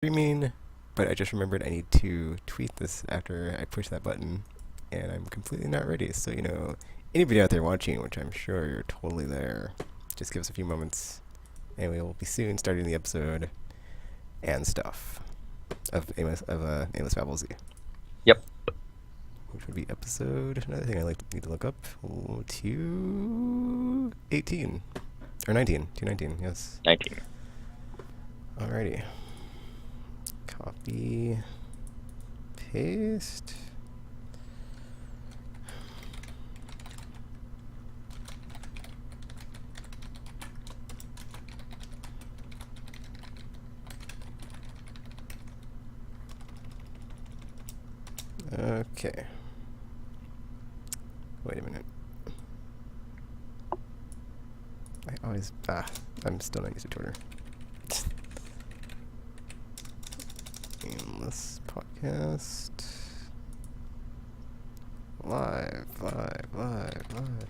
Streaming, but I just remembered I need to tweet this after I push that button, and I'm completely not ready. So, anybody out there watching, which I'm sure you're totally there, just give us a few moments, and we will be soon starting the episode and stuff of Aimless Babble Z, Yep. which would be episode, another thing I need to look up, 218, or 19, 219, yes. 19. Alrighty. Copy, paste. Okay. Wait a minute. I'm still not used to Twitter. Aimless podcast. Live.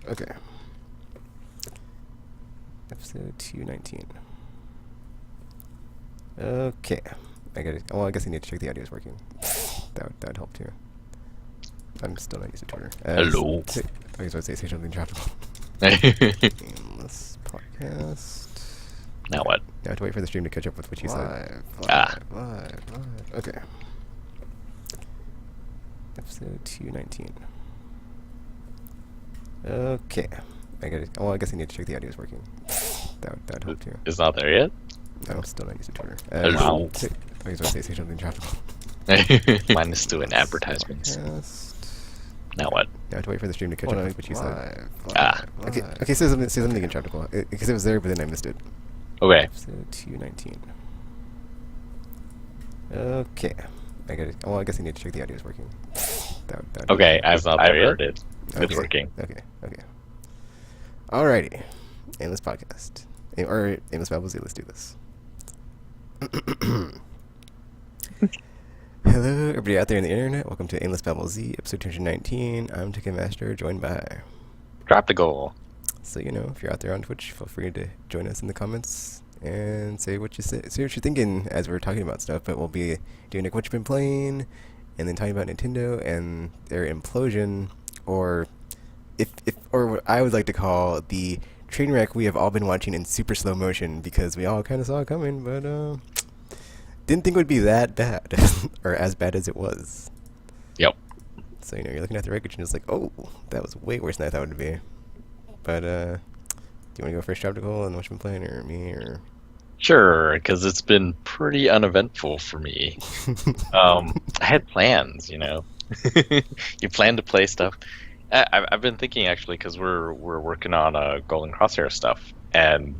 Okay. Episode 219. Okay. I guess I need to check the audio is working. That'd help too. I'm still not used to Twitter. Hello. I was about to say something droppable. Aimless podcast. Now what? Now I have to wait for the stream to catch up with what you said. Live. Okay. Episode 219. Okay. I guess I need to check the audio is working. That'd help too. It's not there yet? No, I'm still not used to Twitter. Hello. I was about to say something droppable. Mine is doing advertisements. Podcast. Now what? Now I have to wait for the stream to catch up with what you said. Okay, say something again, tropical. Because it was there, but then I missed it. Okay. Episode 219. Okay. I guess I need to check the audio is working. Okay, I've not there yet. It's Okay. working. Okay. Alrighty. Aimless podcast. Or Aimless Babble Z, let's do this. Hello, everybody out there in the internet. Welcome to Aimless Babble Z, episode 219. I'm Ticketmaster, joined by... Drop the goal. So, if you're out there on Twitch, feel free to join us in the comments and say what you're thinking as we're talking about stuff. But we'll be doing what you've been playing, and then talking about Nintendo and their implosion, or or what I would like to call the train wreck we have all been watching in super slow motion, because we all kind of saw it coming, but didn't think it would be that bad, or as bad as it was. Yep. So, you're looking at the wreckage and it's like, oh, that was way worse than I thought it would be. But, do you want to go first, Tropical, and what you've been playing, or me, or... Sure, because it's been pretty uneventful for me. I had plans, You plan to play stuff. I've been thinking, actually, because we're working on Golden Crosshair stuff, and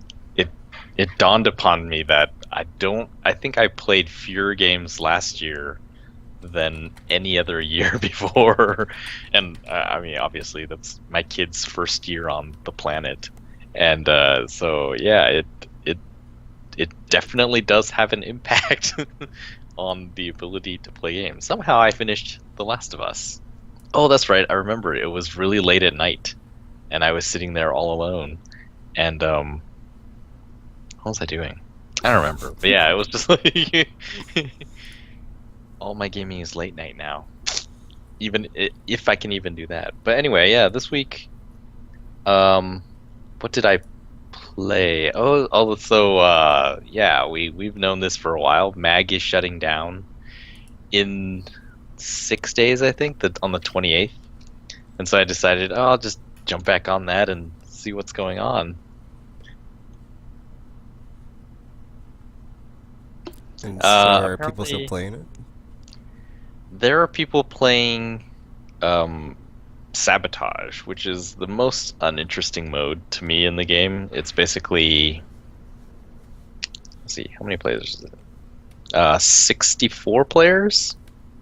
it dawned upon me that I think I played fewer games last year than any other year before. And I mean, obviously that's my kid's first year on the planet, and so yeah, it definitely does have an impact on the ability to play games. Somehow I finished The Last of Us. Oh, that's right, I remember it was really late at night and I was sitting there all alone, and what was I doing? I don't remember. But yeah, it was just like all my gaming is late night now. Even if I can even do that. But anyway, yeah, this week, what did I play? Yeah, we've known this for a while. Mag is shutting down in 6 days, I think, on the 28th. And so I decided, I'll just jump back on that and see what's going on. And so are people still playing it? There are people playing Sabotage, which is the most uninteresting mode to me in the game. It's basically... Let's see, how many players is it? 64 players?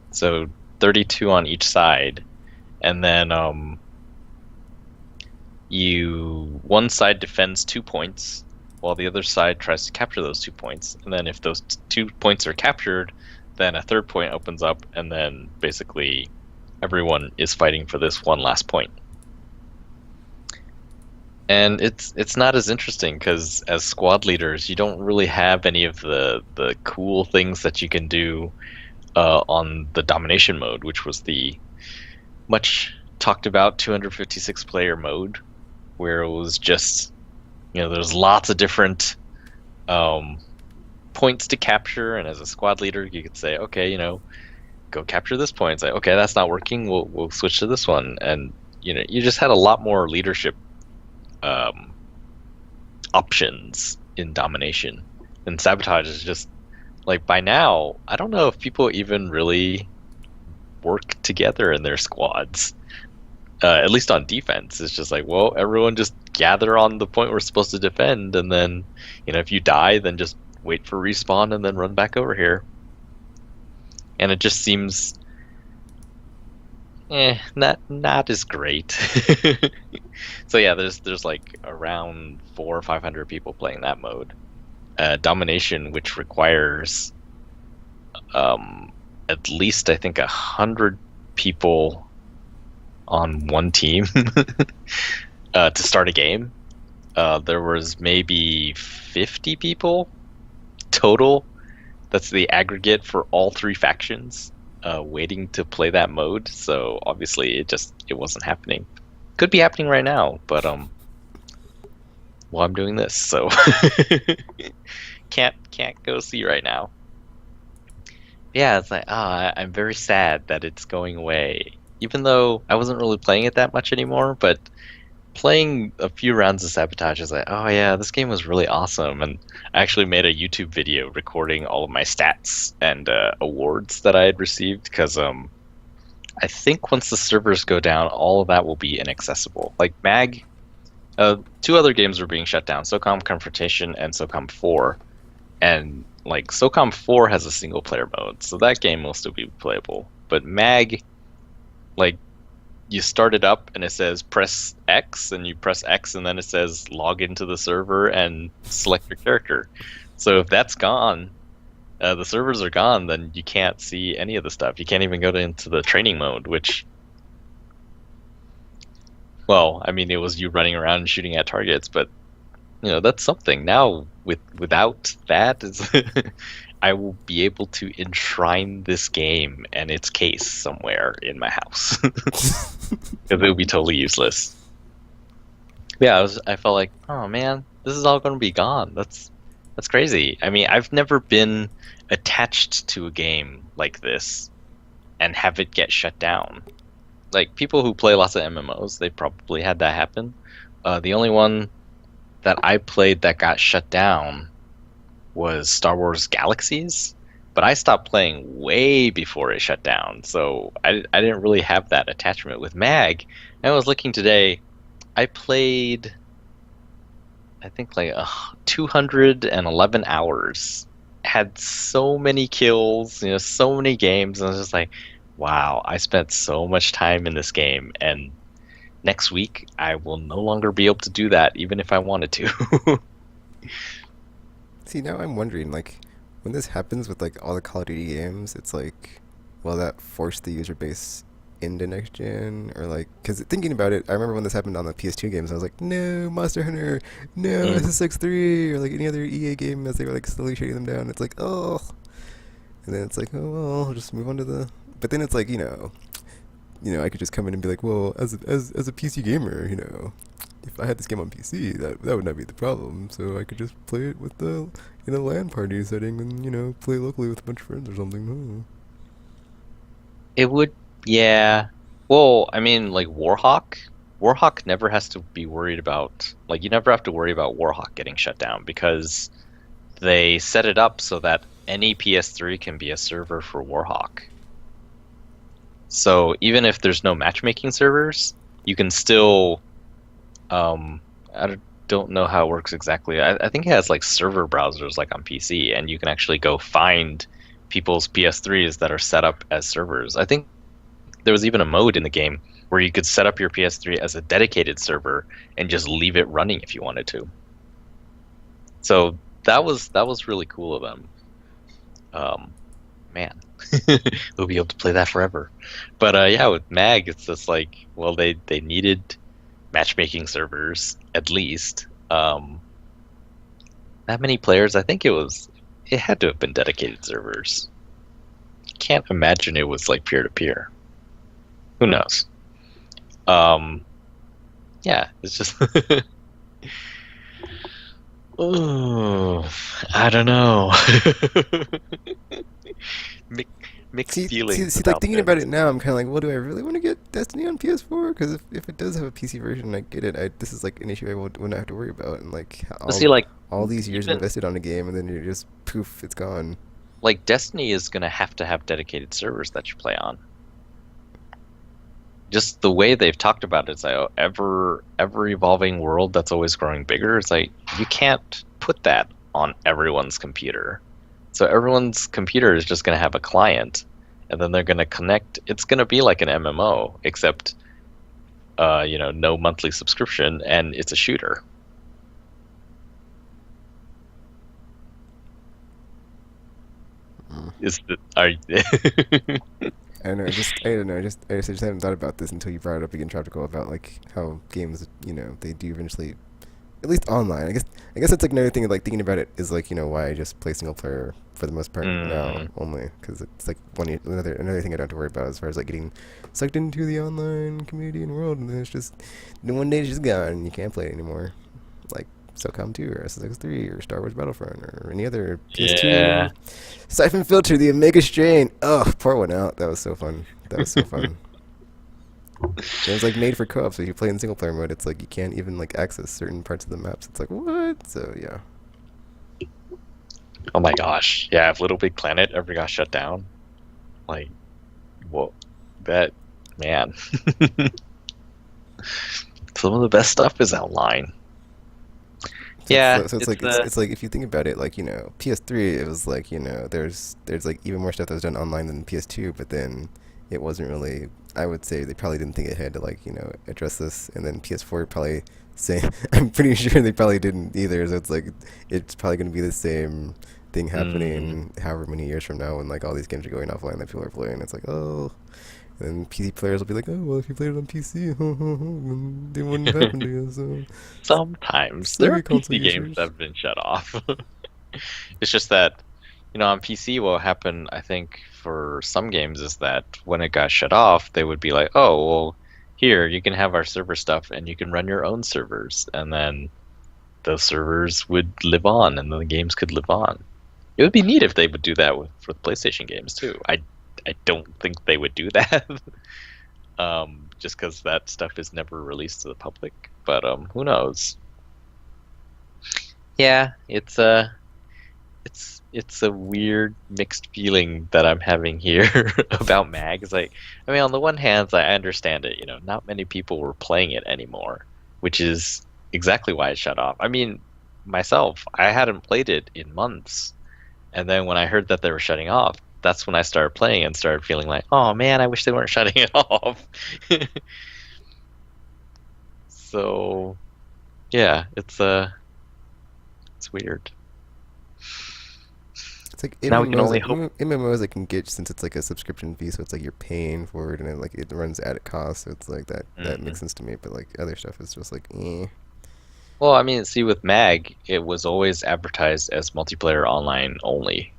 So 32 on each side. And then one side defends 2 points, while the other side tries to capture those 2 points. And then if those 2 points are captured, then a third point opens up, and then basically everyone is fighting for this one last point. And it's not as interesting because as squad leaders, you don't really have any of the cool things that you can do on the domination mode, which was the much talked about 256 player mode, where it was just, there's lots of different um, points to capture, and as a squad leader, you could say, okay, go capture this point. It's like, okay, that's not working. We'll switch to this one, and you just had a lot more leadership um, options in domination. And sabotage is just like, by now, I don't know if people even really work together in their squads. At least on defense, it's just like, well, everyone just gather on the point we're supposed to defend, and then, if you die, then just wait for respawn and then run back over here. And it just seems, not as great. So yeah, there's like around 400 or 500 people playing that mode. Domination, which requires at least, I think, 100 people on one team to start a game. There was maybe 50 people total. That's the aggregate for all three factions waiting to play that mode. So obviously it wasn't happening. Could be happening right now, but well, I'm doing this, so can't go see right now. Yeah, it's like, I'm very sad that it's going away. Even though I wasn't really playing it that much anymore, but playing a few rounds of Sabotage is like, oh yeah, this game was really awesome. And I actually made a YouTube video recording all of my stats and awards that I had received, because I think once the servers go down, all of that will be inaccessible. Like MAG, two other games were being shut down, SOCOM Confrontation and SOCOM 4. And like SOCOM 4 has a single player mode, so that game will still be playable. But MAG, like, you start it up and it says press X, and you press X and then it says log into the server and select your character. So if that's gone, the servers are gone, then you can't see any of the stuff. You can't even go into the training mode, which, well, I mean, it was you running around and shooting at targets, but that's something. Now without that, is I will be able to enshrine this game and its case somewhere in my house. It would be totally useless. Yeah, I felt like, oh man, this is all going to be gone. That's crazy. I mean, I've never been attached to a game like this and have it get shut down. Like, people who play lots of MMOs, they probably had that happen. The only one that I played that got shut down was Star Wars Galaxies, but I stopped playing way before it shut down, so I didn't really have that attachment with MAG. I was looking today, I played, I think, like 211 hours, had so many kills, so many games, and I was just like, wow, I spent so much time in this game, and next week I will no longer be able to do that, even if I wanted to. See, now I'm wondering, like, when this happens with like all the Call of Duty games, it's like, will that force the user base into next gen, or like, because thinking about it, I remember when this happened on the PS2 games, I was like, no, Monster Hunter, no, SSX3, or like any other EA game, as they were like slowly shutting them down. It's like, oh, and then it's like, oh well, I'll just move on to the. But then it's like, I could just come in and be like, well, as a PC gamer, if I had this game on PC, that would not be the problem. So I could just play it with the in a LAN party setting, and play locally with a bunch of friends or something. It would, yeah. Well, I mean, like Warhawk never has to be worried about, like, you never have to worry about Warhawk getting shut down, because they set it up so that any PS3 can be a server for Warhawk. So even if there's no matchmaking servers, you can still, I don't know how it works exactly. I think it has like server browsers like on PC, and you can actually go find people's PS3s that are set up as servers. I think there was even a mode in the game where you could set up your PS3 as a dedicated server and just leave it running if you wanted to. So that was really cool of them. Man, we'll be able to play that forever. But yeah, with MAG, it's just like, well, they needed matchmaking servers at least. That many players, I think it had to have been dedicated servers. Can't imagine it was like peer to peer. Who knows? Um, yeah, it's just oh, I don't know. Mix, Mixed feelings Like about thinking about this. it now, I'm kind of like, well, do I really want to get Destiny on PS4? Because if it does have a PC version, I get it. This is like an issue I would not have to worry about, and like But see, like all these years even invested on a game, and then you're just poof, it's gone. like Destiny is gonna have to have dedicated servers that you play on. Just the way they've talked about it, it's like ever evolving world that's always growing bigger. It's like you can't put that on everyone's computer. So everyone's computer is just gonna have a client, and then they're gonna connect. It's gonna be like an MMO, except no monthly subscription, and it's a shooter. Mm. Is the are I don't know. I don't know. I just haven't thought about this until you brought it up again, Tropical, about like how games, they do eventually, at least online. I guess that's like another thing. Like thinking about it is like why I just play single player for the most part now mm, only, because it's like another thing I don't have to worry about as far as like getting sucked into the online community and world, and then it's just one day it's just gone and you can't play it anymore. Like SOCOM 2 or SSX 3 or Star Wars Battlefront or any other yeah. PS2 Siphon Filter, the Omega Strain. Oh, pour one out. That was so fun. That was so fun. It was like made for co-op, so if you play in single player mode, it's like you can't even like access certain parts of the maps. It's like what? So yeah. Oh my gosh. Yeah, if Little Big Planet ever got shut down, like, whoa, that man. Some of the best stuff is online. Yeah, It's like if you think about it, like PS3, it was like there's like even more stuff that was done online than PS2, but then it wasn't really. I would say they probably didn't think ahead to like address this, and then PS4 probably say I'm pretty sure they probably didn't either. So it's like it's probably going to be the same thing mm, happening however many years from now when like all these games are going offline that people are playing. It's like oh. And PC players will be like, oh, well, if you played it on PC, then it wouldn't have happened to you, so sometimes there are sorry, console PC games that users. have been shut off. It's just that, on PC, what happened, I think, for some games is that when it got shut off, they would be like, oh, well, here, you can have our server stuff and you can run your own servers. And then those servers would live on and then the games could live on. It would be neat if they would do that for PlayStation games too. I don't think they would do that, just because that stuff is never released to the public. But who knows? Yeah, it's a weird mixed feeling that I'm having here about mags. Like, I mean, on the one hand, I understand it. Not many people were playing it anymore, which is exactly why it shut off. I mean, myself, I hadn't played it in months, and then when I heard that they were shutting off, that's when I started playing and started feeling like, oh man, I wish they weren't shutting it off. So, yeah, it's weird. It's like Now we can MMOs, only hope. MMOs I can get since it's like a subscription fee, so it's like you're paying for it, and it runs at a cost, so it's like that Mhm. makes sense to me. But like other stuff is just like, eh. Well, I mean, see, with Mag, it was always advertised as multiplayer online only.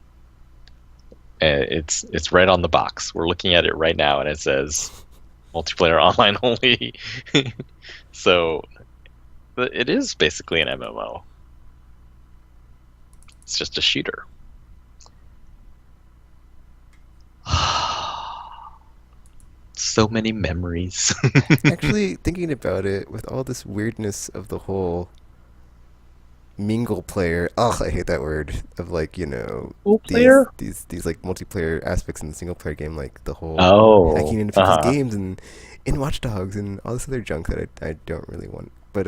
It's right on the box. We're looking at it right now, and it says multiplayer online only. So it is basically an MMO. It's just a shooter. So many memories. Actually, thinking about it, with all this weirdness of the whole mingle player, oh, I hate that word, of like Full player? these like multiplayer aspects in the single player game, like the whole hacking Oh, into people's uh-huh. games and in Watch Dogs and all this other junk that I don't really want. But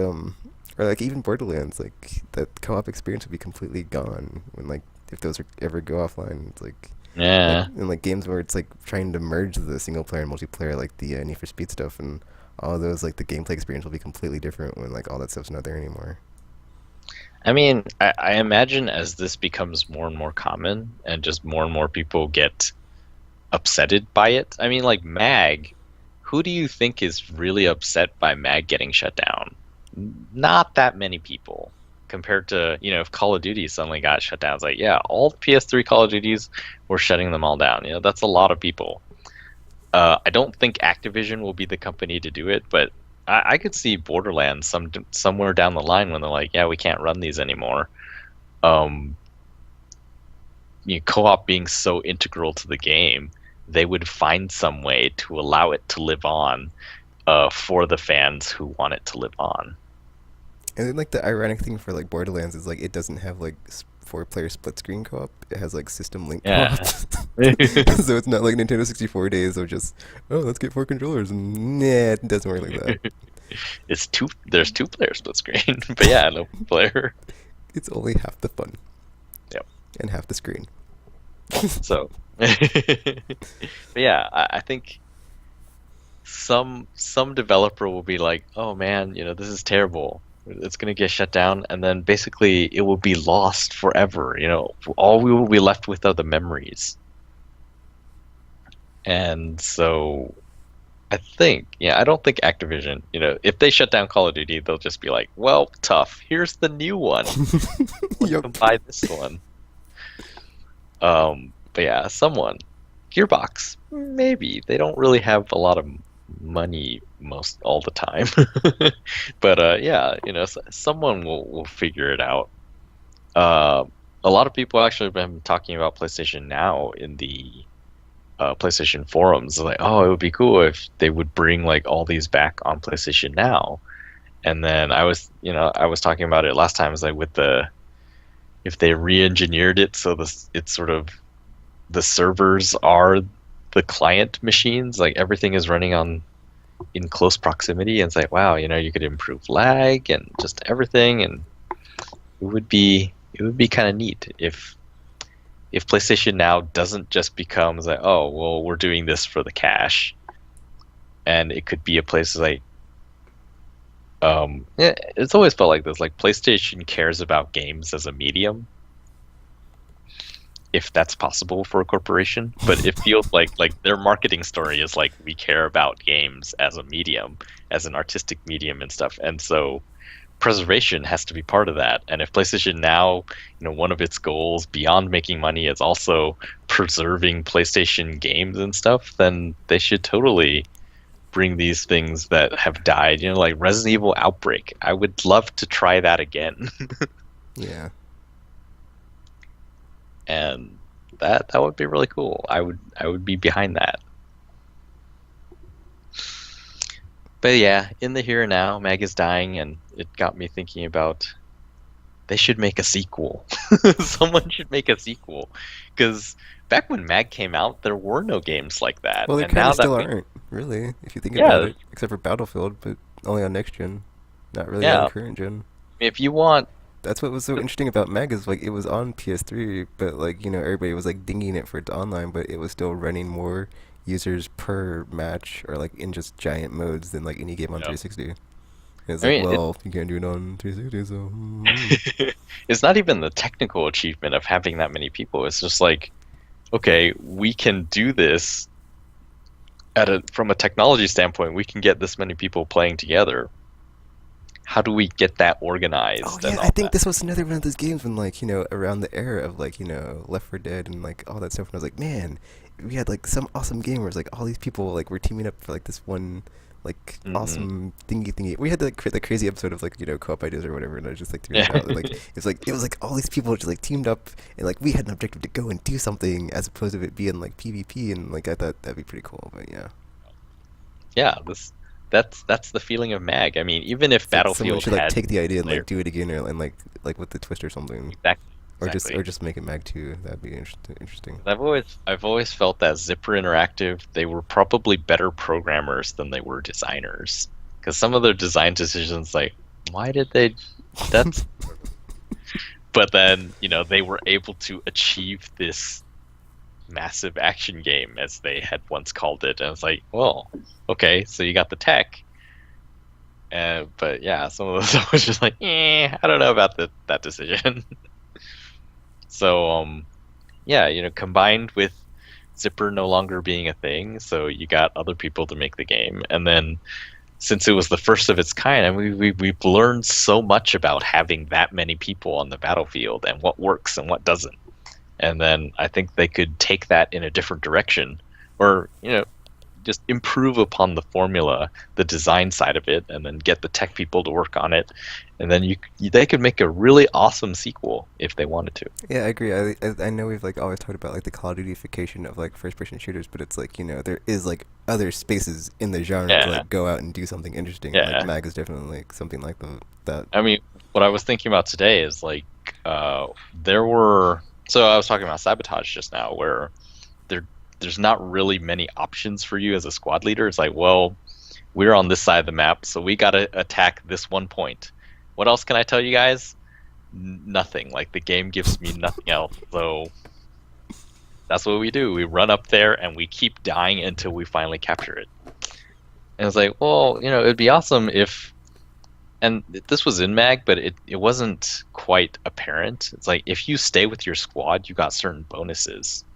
or like even Borderlands, like that co-op experience would be completely gone when like if those ever go offline. It's like Yeah. in like games where it's like trying to merge the single player and multiplayer, like the Need for Speed stuff and all those, like the gameplay experience will be completely different when like all that stuff's not there anymore. I mean, I imagine as this becomes more and more common and just more and more people get upsetted by it. I mean, like Mag, who do you think is really upset by Mag getting shut down? Not that many people compared to, if Call of Duty suddenly got shut down. It's like, yeah, all the PS3 Call of Duties, we're shutting them all down. That's a lot of people. I don't think Activision will be the company to do it, but I could see Borderlands somewhere down the line when they're like, yeah, we can't run these anymore. Um, co-op being so integral to the game, they would find some way to allow it to live on for the fans who want it to live on. And then like the ironic thing for like Borderlands is like it doesn't have like 4-player split screen co-op. It has like system link Yeah. co-op. So it's not like Nintendo 64 days of just, oh, let's get 4 controllers, and nah, it doesn't work like that. There's 2-player split screen, but yeah, no player. It's only half the fun. Yep. And half the screen. So, but yeah, I think some developer will be like, oh man, this is terrible. It's gonna get shut down, and then basically it will be lost forever. All we will be left with are the memories. And so, I don't think Activision, if they shut down Call of Duty, they'll just be like, well, tough. Here's the new one. Yep. Buy this one. But yeah, someone. Gearbox, maybe. They don't really have a lot of money all the time. But yeah, someone will figure it out. A lot of people actually have been talking about PlayStation Now in the PlayStation forums. Like, oh, it would be cool if they would bring like all these back on PlayStation Now. And then I was talking about it last time. It's like if they re-engineered it so it's sort of the servers are the client machines, like everything is running in close proximity, and it's like, wow, you could improve lag and just everything, and it would be kind of neat if PlayStation Now doesn't just become like, oh, well, we're doing this for the cash, and it could be a place like, yeah, it's always felt like this. Like PlayStation cares about games as a medium, if that's possible for a corporation, but it feels like their marketing story is like, we care about games as a medium, as an artistic medium and stuff, and so preservation has to be part of that. And if PlayStation Now, one of its goals beyond making money is also preserving PlayStation games and stuff, then they should totally bring these things that have died, like Resident Evil Outbreak. I would love to try that again. Yeah. And that would be really cool. I would be behind that. But yeah, in the here and now, Mag is dying, and it got me thinking about they should make a sequel. Someone should make a sequel, because back when Mag came out, there were no games like that. Well, there and kind now of still that aren't, really, if you think Yeah. about it. Except for Battlefield, but only on next gen. Not really Yeah. on current gen. if you want, That's what was so interesting about Mag is like it was on PS3, but like everybody was like dinging it for its online, but it was still running more users per match or like in just giant modes than like any game on Yeah. 360. And it's I like, mean, well, you can't do it on 360, so. it's not even the technical achievement of having that many people. It's just like, okay, we can do this from a technology standpoint. We can get this many people playing together. How do we get that organized? Oh and yeah, all I think that? this was another one of those games when like around the era of like Left 4 Dead and like all that stuff. And I was like, man, we had like some awesome game where it's like all these people like were teaming up for like this one like awesome thingy. We had like the crazy episode of like co-op ideas or whatever, and I was just like throwing it out. And, like it was like all these people just like teamed up and like we had an objective to go and do something as opposed to it being like PvP, and like I thought that'd be pretty cool. But yeah. Yeah, that's the feeling of Mag. I mean, even if It's like someone Battlefield should like had take the idea and player- like do it again, or and like with the twist or something, exactly. or just make it Mag 2. That'd be interesting. I've always felt that Zipper Interactive, they were probably better programmers than they were designers, because some of their design decisions, like, why did they? That's. But then they were able to achieve this massive action game, as they had once called it, and it's like, well, okay, so you got the tech. But yeah, some of those I was just like, I don't know about that decision. So yeah, combined with zipper no longer being a thing, so you got other people to make the game. And then since it was the first of its kind, and we've learned so much about having that many people on the battlefield and what works and what doesn't. And then I think they could take that in a different direction, or just improve upon the formula, the design side of it, and then get the tech people to work on it, and then they could make a really awesome sequel if they wanted to. Yeah, I agree. I know we've like always talked about like the Call of Duty-ification of like first-person shooters, but it's like there is like other spaces in the genre to Yeah, like go out and do something interesting. yeah. Like Mag is definitely like something like that. I mean, what I was thinking about today is like there were. So I was talking about sabotage just now, where there's not really many options for you as a squad leader. It's like, well, we're on this side of the map, so we got to attack this one point. What else can I tell you guys? Nothing. Like, the game gives me nothing else. So that's what we do. We run up there and we keep dying until we finally capture it. And it's like, well, it'd be awesome if, and this was in Mag, but it wasn't quite apparent. It's like, if you stay with your squad, you got certain bonuses.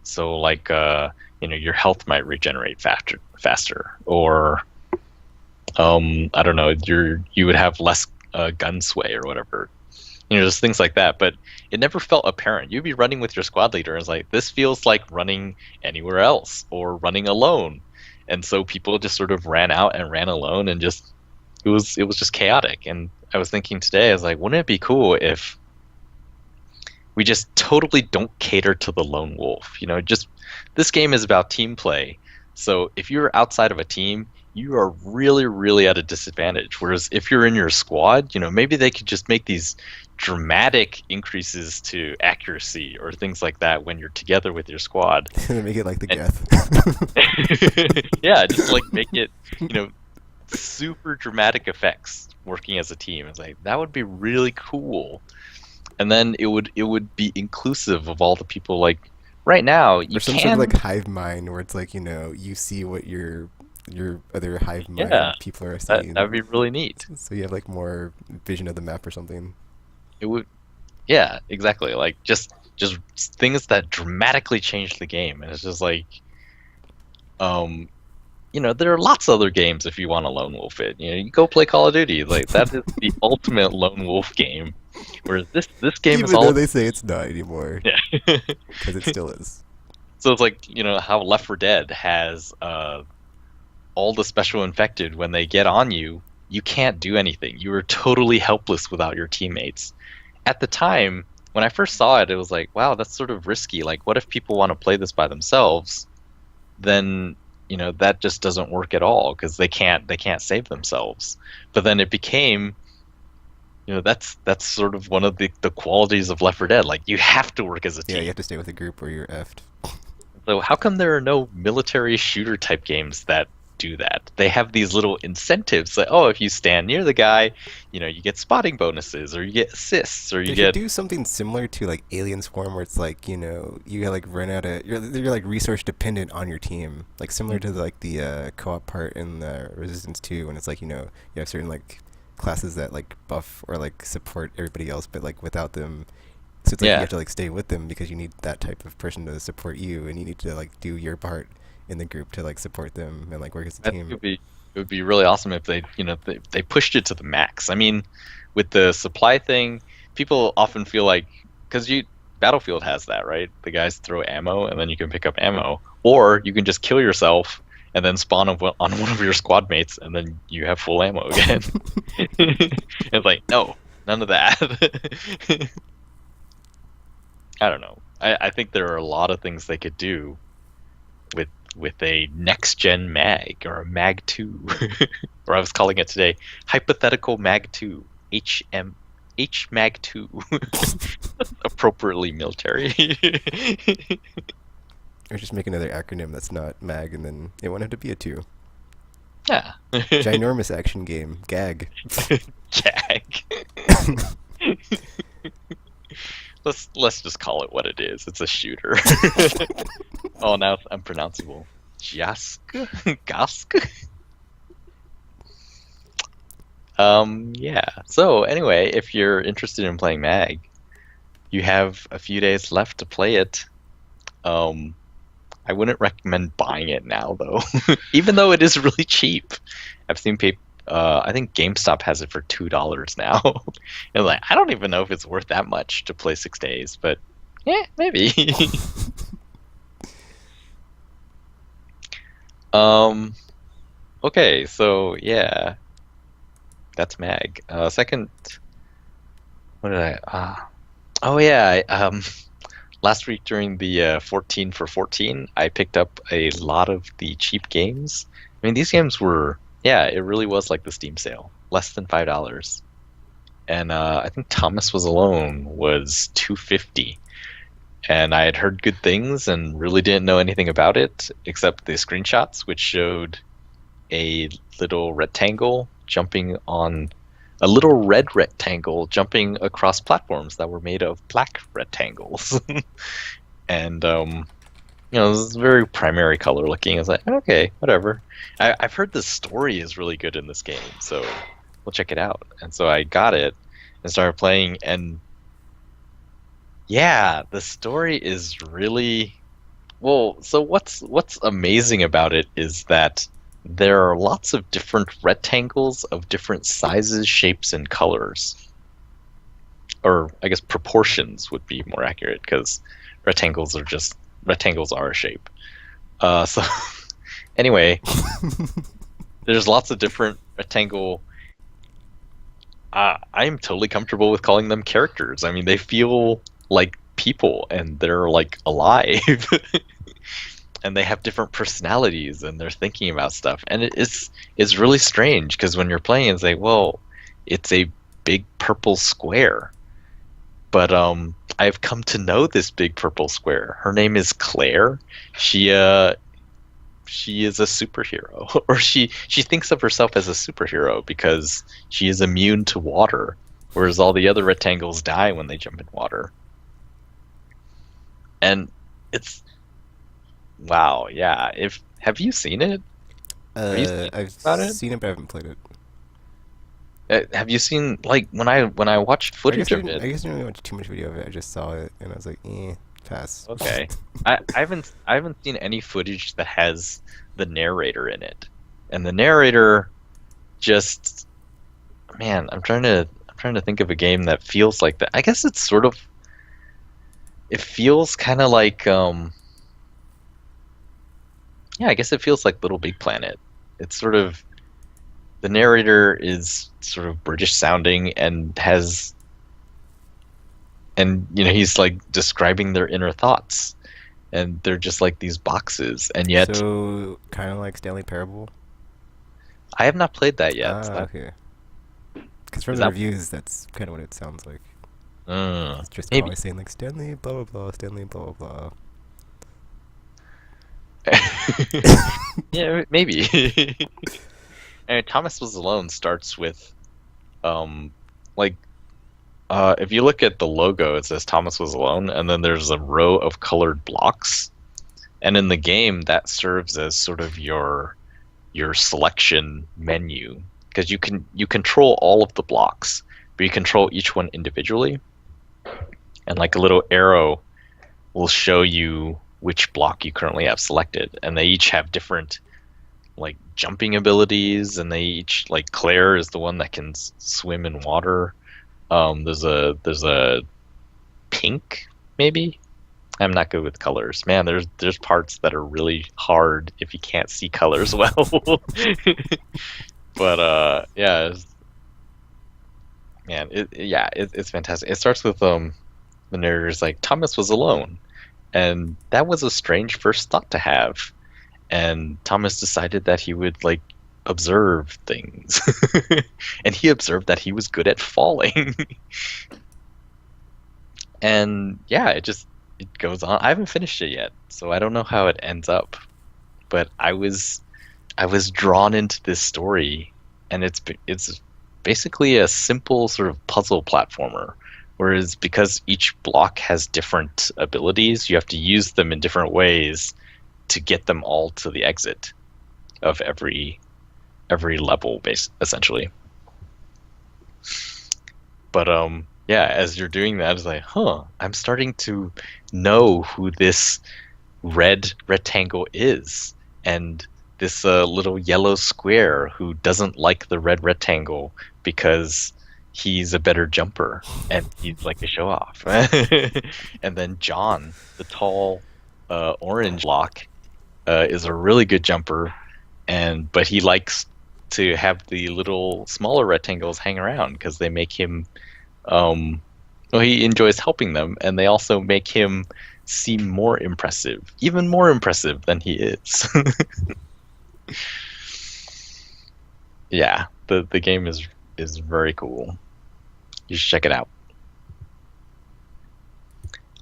So like your health might regenerate faster, or I don't know, you would have less gun sway or whatever. Just things like that. But it never felt apparent. You'd be running with your squad leader, and it's like, this feels like running anywhere else or running alone. And so people just sort of ran out and ran alone, and just it was just chaotic. And I was thinking today, I was like, wouldn't it be cool if we just totally don't cater to the lone wolf? Just, this game is about team play. So if you're outside of a team, you are really, really at a disadvantage. Whereas if you're in your squad, maybe they could just make these dramatic increases to accuracy or things like that when you're together with your squad. Make it like the Geth. Yeah, just like make it, super dramatic effects working as a team. It's like, that would be really cool. And then it would be inclusive of all the people. Like, right now, you or some sort of like hive mind where it's like, you see what your other hive mind people are seeing. That would be really neat. So you have like more vision of the map or something. It would, yeah, exactly. Like, just things that dramatically change the game. And it's just like, there are lots of other games if you want to lone wolf it. You go play Call of Duty. Like, that is the ultimate lone wolf game. Whereas this game Even is all. though they say it's not anymore. Yeah. Because it still is. So it's like, how Left 4 Dead has all the special infected. When they get on you, you can't do anything. You are totally helpless without your teammates. At the time, when I first saw it, it was like, wow, that's sort of risky. Like, what if people want to play this by themselves? Then that just doesn't work at all, because they can't save themselves. But then it became, that's sort of one of the qualities of Left 4 Dead. Like, you have to work as a team. Yeah, you have to stay with a group or you're effed. So how come there are no military shooter type games that do that? They have these little incentives, like, oh, if you stand near the guy, you get spotting bonuses, or you get assists, or you should get do something similar to like Alien Swarm, where it's like, you like run out of you're like resource dependent on your team, like similar to like the co-op part in the Resistance 2, when it's like, you have certain like classes that like buff or like support everybody else, but like without them. So it's like you have to like stay with them because you need that type of person to support you, and you need to like do your part in the group to like support them and like work as a team. It would be really awesome if they they pushed it to the max. I mean, with the supply thing, people often feel like, because Battlefield has that, right? The guys throw ammo and then you can pick up ammo, or you can just kill yourself and then spawn on one of your squad mates and then you have full ammo again. It's like, no, none of that. I don't know. I think there are a lot of things they could do with a next gen mag, or a mag 2, or I was calling it today hypothetical mag 2, H mag 2. Appropriately military. Or just make another acronym that's not mag, and then it won't have to be a 2. Yeah. Ginormous action game, gag. Gag. Let's just call it what it is. It's a shooter. Oh, now it's unpronounceable. Jask? Gask? Yeah. So anyway, if you're interested in playing Mag, you have a few days left to play it. I wouldn't recommend buying it now though, even though it is really cheap. I've seen people. I think GameStop has it for $2 now, and like I don't even know if it's worth that much to play 6 days, but yeah, maybe. um. Okay, so yeah, that's Mag. Second, what did I? Oh yeah, last week during the 14 for 14, I picked up a lot of the cheap games. I mean, these games were, yeah, it really was like the Steam sale, less than $5. And I think Thomas Was Alone was 250. And I had heard good things and really didn't know anything about it except the screenshots, which showed a little rectangle jumping on a little red rectangle jumping across platforms that were made of black rectangles. And this is very primary color looking. I was like, okay, whatever. I've heard the story is really good in this game, so we'll check it out. And so I got it and started playing, and yeah, the story is really well. So what's amazing about it is that there are lots of different rectangles of different sizes, shapes, and colors. Or I guess proportions would be more accurate because rectangles are a shape. So anyway, there's lots of different rectangle. I'm totally comfortable with calling them characters. I mean, they feel like people and they're like alive. And they have different personalities and they're thinking about stuff. And it's really strange because when you're playing, it's like, well, it's a big purple square. But I've come to know this big purple square. Her name is Claire. She is a superhero, or she thinks of herself as a superhero because she is immune to water, whereas all the other rectangles die when they jump in water. And it's wow, yeah. Have you seen it? I've About it? seen it, but I haven't played it. Have you seen like when I watched footage of it? I guess I didn't really watch too much video of it. I just saw it and I was like, pass. Okay. I haven't seen any footage that has the narrator in it. And the narrator just man, I'm trying to think of a game that feels like that. I guess it's sort of it feels kind of like yeah, I guess it feels like Little Big Planet. It's sort of the narrator is sort of British sounding and he's like describing their inner thoughts, and they're just like these boxes, and yet So kind of like Stanley Parable. I have not played that yet. Okay. Because from Is the that- reviews, that's kind of what it sounds like. It's just maybe. always saying like Stanley blah blah blah, Stanley blah blah blah. Yeah, maybe. And Thomas Was Alone starts with, like, if you look at the logo, it says Thomas Was Alone, and then there's a row of colored blocks, and in the game that serves as sort of your selection menu because you control all of the blocks, but you control each one individually, and like a little arrow will show you which block you currently have selected, and they each have different like jumping abilities, and they each like Claire is the one that can swim in water. There's a pink maybe. I'm not good with colors, man. There's parts that are really hard if you can't see colors well. But yeah, man, it's fantastic. It starts with the narrator's like Thomas was alone, and that was a strange first thought to have. And Thomas decided that he would like observe things, and he observed that he was good at falling. And yeah, it goes on. I haven't finished it yet, so I don't know how it ends up. But I was drawn into this story, and it's basically a simple sort of puzzle platformer. Whereas because each block has different abilities, you have to use them in different ways to get them all to the exit of every level, essentially. But yeah, as you're doing that, it's like, I'm starting to know who this red rectangle is, and this little yellow square who doesn't like the red rectangle because he's a better jumper and he's like a show off. And then John, the tall orange block, is a really good jumper, but he likes to have the little smaller rectangles hang around because they make him well, he enjoys helping them, and they also make him seem more impressive, even more impressive than he is. Yeah, the game is very cool. You should check it out.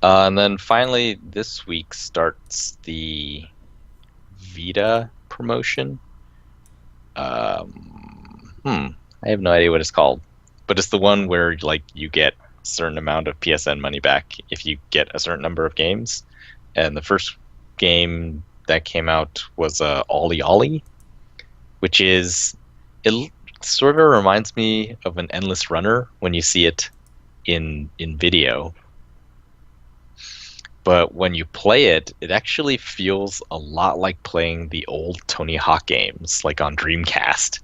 And then finally, this week starts the Vita promotion. I have no idea what it's called, but it's the one where like you get a certain amount of PSN money back if you get a certain number of games. And the first game that came out was Olli, which is, it sort of reminds me of an endless runner when you see it in video. But when you play it, it actually feels a lot like playing the old Tony Hawk games, like on Dreamcast.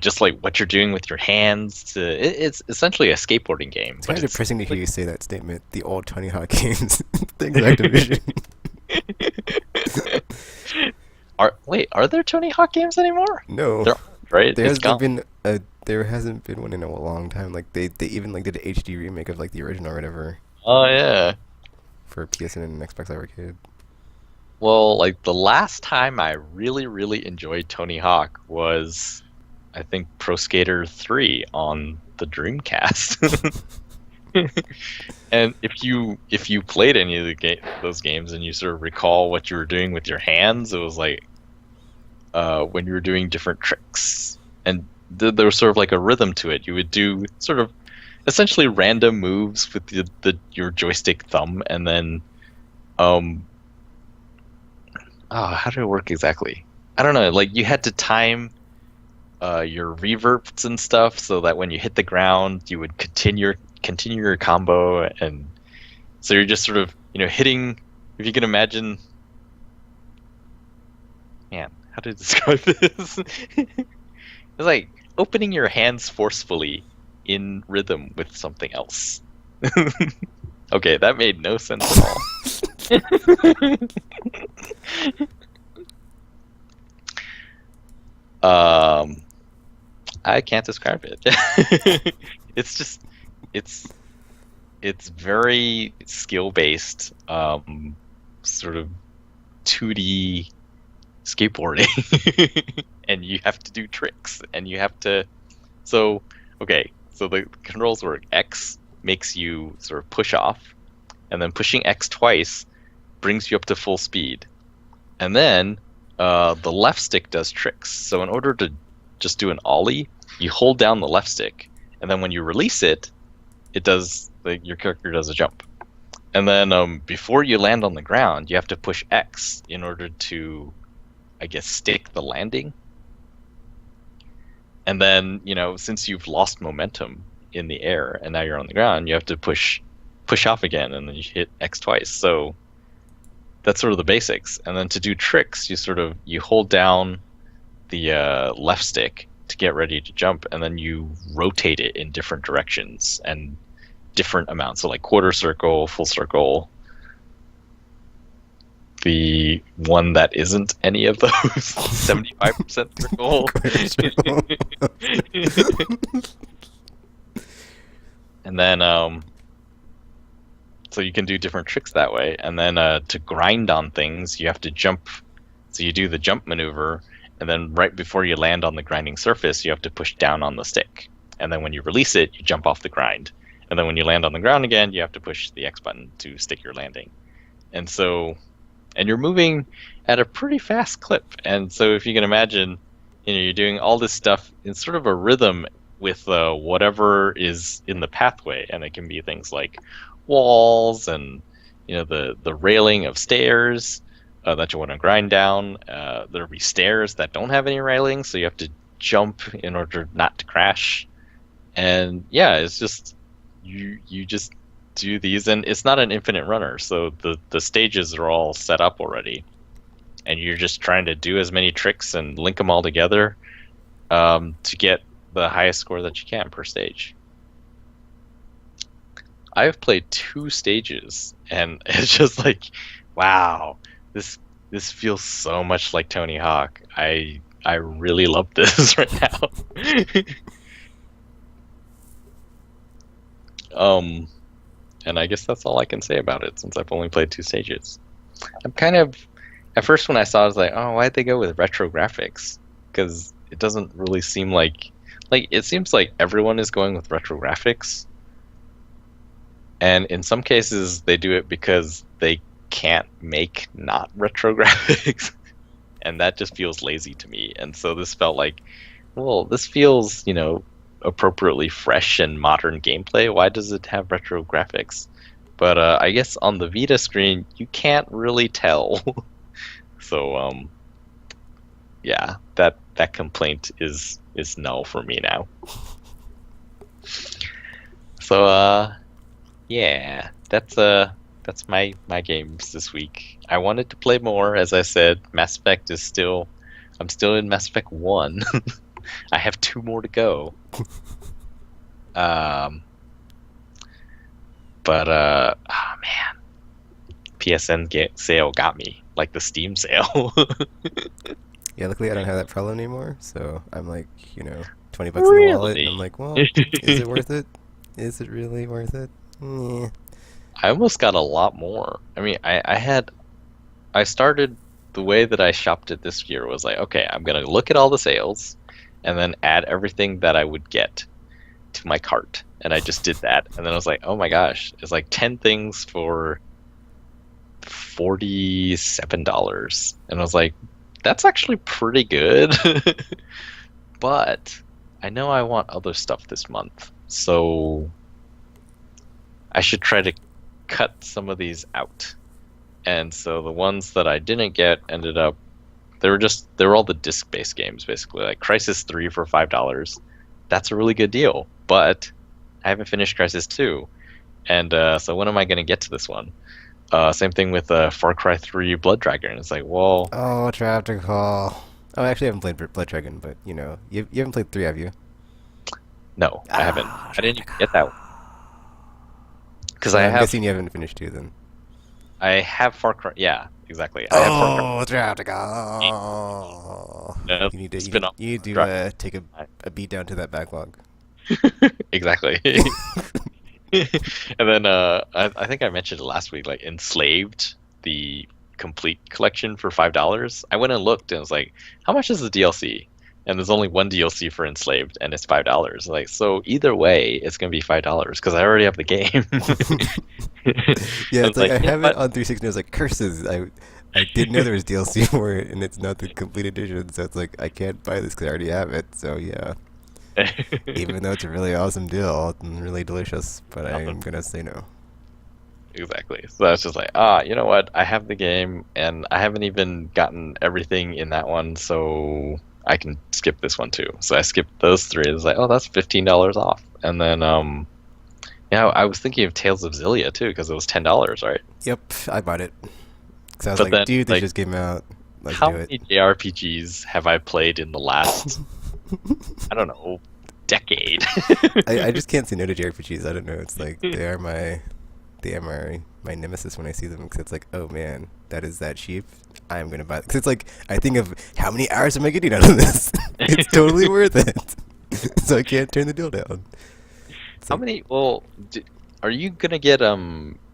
Just like what you're doing with your hands. It's essentially a skateboarding game. It's kind of depressing to hear you say that statement. The old Tony Hawk games. Things Activision. Are there Tony Hawk games anymore? No. There aren't, right? There hasn't been one in a long time. Like they even like did an HD remake of like the original or whatever. Oh yeah. For PSN and Xbox Arcade. Well, like the last time I really, really enjoyed Tony Hawk was, I think, Pro Skater 3 on the Dreamcast. And if you played any of those games and you sort of recall what you were doing with your hands, it was like when you were doing different tricks, and there was sort of like a rhythm to it. You would do sort of essentially random moves with your joystick thumb, and then how did it work exactly? I don't know. Like you had to time your reverbs and stuff so that when you hit the ground, you would continue your combo, and so you're just sort of hitting. If you can imagine, man, how to describe this? It's like opening your hands forcefully in rhythm with something else. Okay, that made no sense at all. I can't describe it. It's just it's very skill based, sort of 2D skateboarding, and you have to do tricks, and you have to. So the controls work. X makes you sort of push off, and then pushing X twice brings you up to full speed, and then the left stick does tricks. So in order to just do an ollie, you hold down the left stick, and then when you release it, your character does a jump. And then before you land on the ground, you have to push X in order to, I guess, stick the landing. And then, since you've lost momentum in the air and now you're on the ground, you have to push off again, and then you hit X twice. So that's sort of the basics. And then to do tricks, you hold down the left stick to get ready to jump, and then you rotate it in different directions and different amounts. So like quarter circle, full circle. The one that isn't any of those, 75% circle. And then so you can do different tricks that way. And then to grind on things, you have to jump. So you do the jump maneuver, and then right before you land on the grinding surface, you have to push down on the stick. And then when you release it, you jump off the grind. And then when you land on the ground again, you have to push the X button to stick your landing. And you're moving at a pretty fast clip. And so if you can imagine, you're doing all this stuff in sort of a rhythm with whatever is in the pathway. And it can be things like walls and the railing of stairs that you want to grind down. There'll be stairs that don't have any railing, so you have to jump in order not to crash. And yeah, it's just you just do these, and it's not an infinite runner, so the stages are all set up already, and you're just trying to do as many tricks and link them all together to get the highest score that you can per stage. I've played 2 stages, and it's just like, wow, this feels so much like Tony Hawk. I really love this right now. And I guess that's all I can say about it since I've only played 2 stages. I'm kind of at first when I saw it, I was like, oh, why'd they go with retro graphics? Because it doesn't really seem like it seems like everyone is going with retro graphics. And in some cases, they do it because they can't make not retro graphics. And that just feels lazy to me. And so this felt like, well, this feels, appropriately fresh and modern gameplay. Why does it have retro graphics? But I guess on the Vita screen, you can't really tell. So, yeah, that complaint is null for me now. So, yeah, that's my games this week. I wanted to play more, as I said. Mass Effect I'm still in Mass Effect 1. I have 2 more to go. But oh man, PSN sale got me, like the Steam sale. Yeah, luckily I don't have that problem anymore, so I'm like, $20 in the wallet, and I'm like, well, is it worth it? Is it really worth it? Yeah. I almost got a lot more. I mean, I started the way that I shopped it this year was like, okay, I'm gonna look at all the sales, and then add everything that I would get to my cart. And I just did that, and then I was like, oh my gosh, it's like 10 things for $47. And I was like, that's actually pretty good. But I know I want other stuff this month, so I should try to cut some of these out. And so the ones that I didn't get ended up they were all the disc-based games basically, like Crisis 3 for $5. That's a really good deal, but I haven't finished Crisis 2, and so when am I going to get to this one? Same thing with Far Cry 3 Blood Dragon. It's like, well, Oh, Traptical. Oh, I actually haven't played Blood Dragon, but you haven't played 3, have you? no, I haven't. I didn't even get that one because So I I'm have guessing you haven't finished 2 then. I have Far Cry. Yeah, exactly. I have Far Cry. Oh, Traptical. No, You need to spin off. take a beat down to that backlog. Exactly. And then I think I mentioned it last week, like Enslaved, the complete collection for $5. I went and looked and was like, how much is the DLC? And there's only one DLC for Enslaved, and it's $5. Like, so either way, it's gonna be $5 because I already have the game. Yeah, I it's was like I have what? it on 360. I was like, curses! I didn't know there was DLC for it, and it's not the complete edition. So it's like I can't buy this because I already have it. So yeah, even though it's a really awesome deal and really delicious, but I'm gonna say no. Exactly. So I was just like, you know what? I have the game, and I haven't even gotten everything in that one, so I can skip this one too. So I skipped those 3. It was like, oh, that's $15 off. And then, yeah, I was thinking of Tales of Xillia too because it was $10, right? Yep, I bought it because I was But like, then, dude, they like, just came out. Let's how do it. many JRPGs have I played in the last, I don't know, decade? I just can't say no to JRPGs. I don't know. It's like they are my nemesis when I see them because it's like, oh man, that is that cheap. I'm gonna buy it because it's like I think of how many hours am I getting out of this? It's totally worth it. So I can't turn the deal down. How many? Well, are you gonna get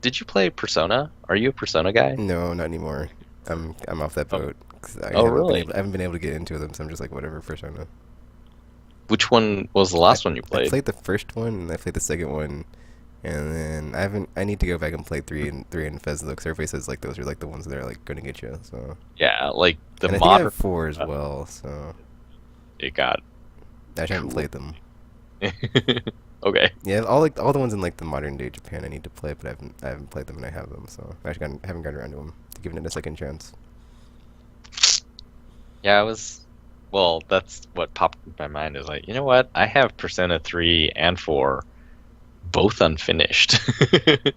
Did you play Persona? Are you a Persona guy? No, not anymore. I'm off that boat. 'Cause I Really? I haven't been able to get into them, so I'm just like whatever. Persona. Which one was the last one you I played? played the first one and I played the second one, and then I haven't. I need to go back and play 3 and Fez because everybody says like those are like the ones that are like gonna get you. So. Yeah, like the And I think I modern. have 4 as well, so It got. I actually haven't played them. Okay. Yeah, all the ones in like the modern day Japan I need to play, but I haven't played them and I have them, so I actually haven't gotten around to them, to giving it a second chance. Yeah, I was. Well, that's what popped in my mind is like, you know what? I have Persona 3 and 4, both unfinished.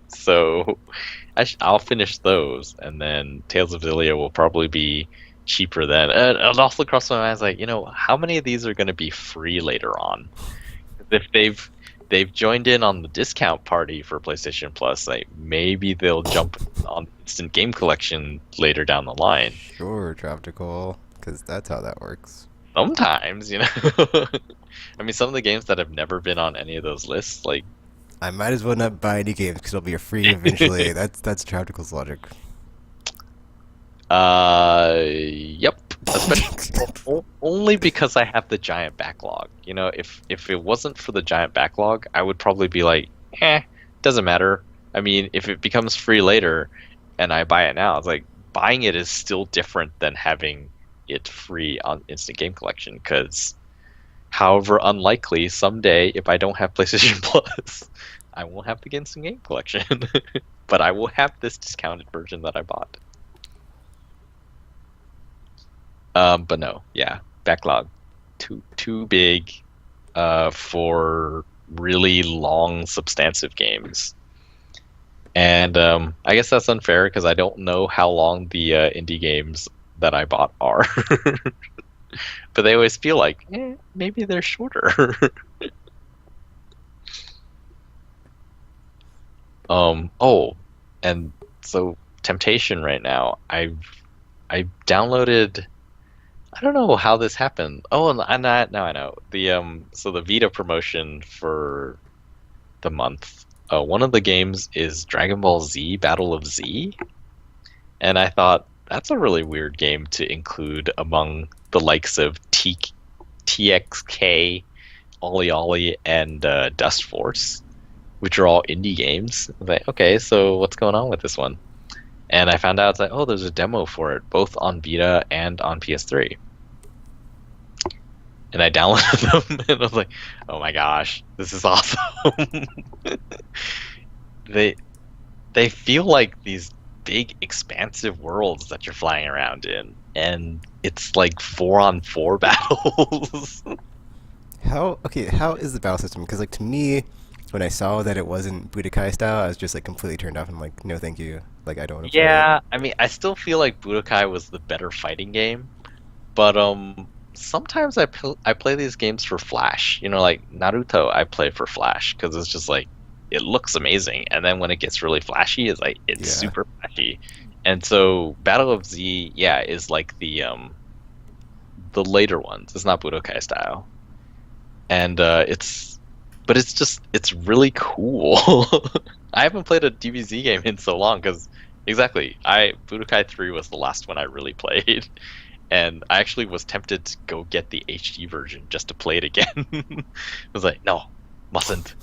So I'll finish those, and then Tales of Xillia will probably be cheaper then. And it also crossed my mind, I was like, how many of these are going to be free later on? If they've joined in on the discount party for PlayStation Plus, like maybe they'll jump on instant game collection later down the line. Sure, Tropical, because that's how that works. Sometimes, I mean, some of the games that have never been on any of those lists, like I might as well not buy any games because it'll be a free eventually. That's Tropical's logic. Yep. Especially only because I have the giant backlog. If it wasn't for the giant backlog, I would probably be like, doesn't matter. I mean, if it becomes free later and I buy it now, it's like buying it is still different than having it free on Instant Game Collection, because however unlikely someday if I don't have PlayStation Plus, I won't have the Instant Game Collection. But I will have this discounted version that I bought. But no, yeah, backlog too big for really long, substantive games. And I guess that's unfair because I don't know how long the indie games that I bought are. But they always feel like, maybe they're shorter. Oh, and so Temptation right now, I downloaded. I don't know how this happened. Oh, and now I know. So the Vita promotion for the month, one of the games is Dragon Ball Z Battle of Z. And I thought, that's a really weird game to include among the likes of TXK, Olli, and Dust Force, which are all indie games. I was like, okay, so what's going on with this one? And I found out, it's like, oh, there's a demo for it, both on Vita and on PS3. And I downloaded them, and I was like, oh my gosh, this is awesome. They feel like these big, expansive worlds that you're flying around in, and it's like 4-on-4 battles. How is the battle system? Because like to me, when I saw that it wasn't Budokai style, I was just like completely turned off. I'm like, no, thank you. Like I don't want to play it. Yeah, I mean, I still feel like Budokai was the better fighting game, but sometimes I play these games for Flash. Like Naruto, I play for Flash because it's just like it looks amazing, and then when it gets really flashy, it's super flashy. And so Battle of Z, is like the later ones. It's not Budokai style, and it's really cool. I haven't played a DBZ game in so long because Budokai 3 was the last one I really played. And I actually was tempted to go get the HD version just to play it again. I was like, no, mustn't.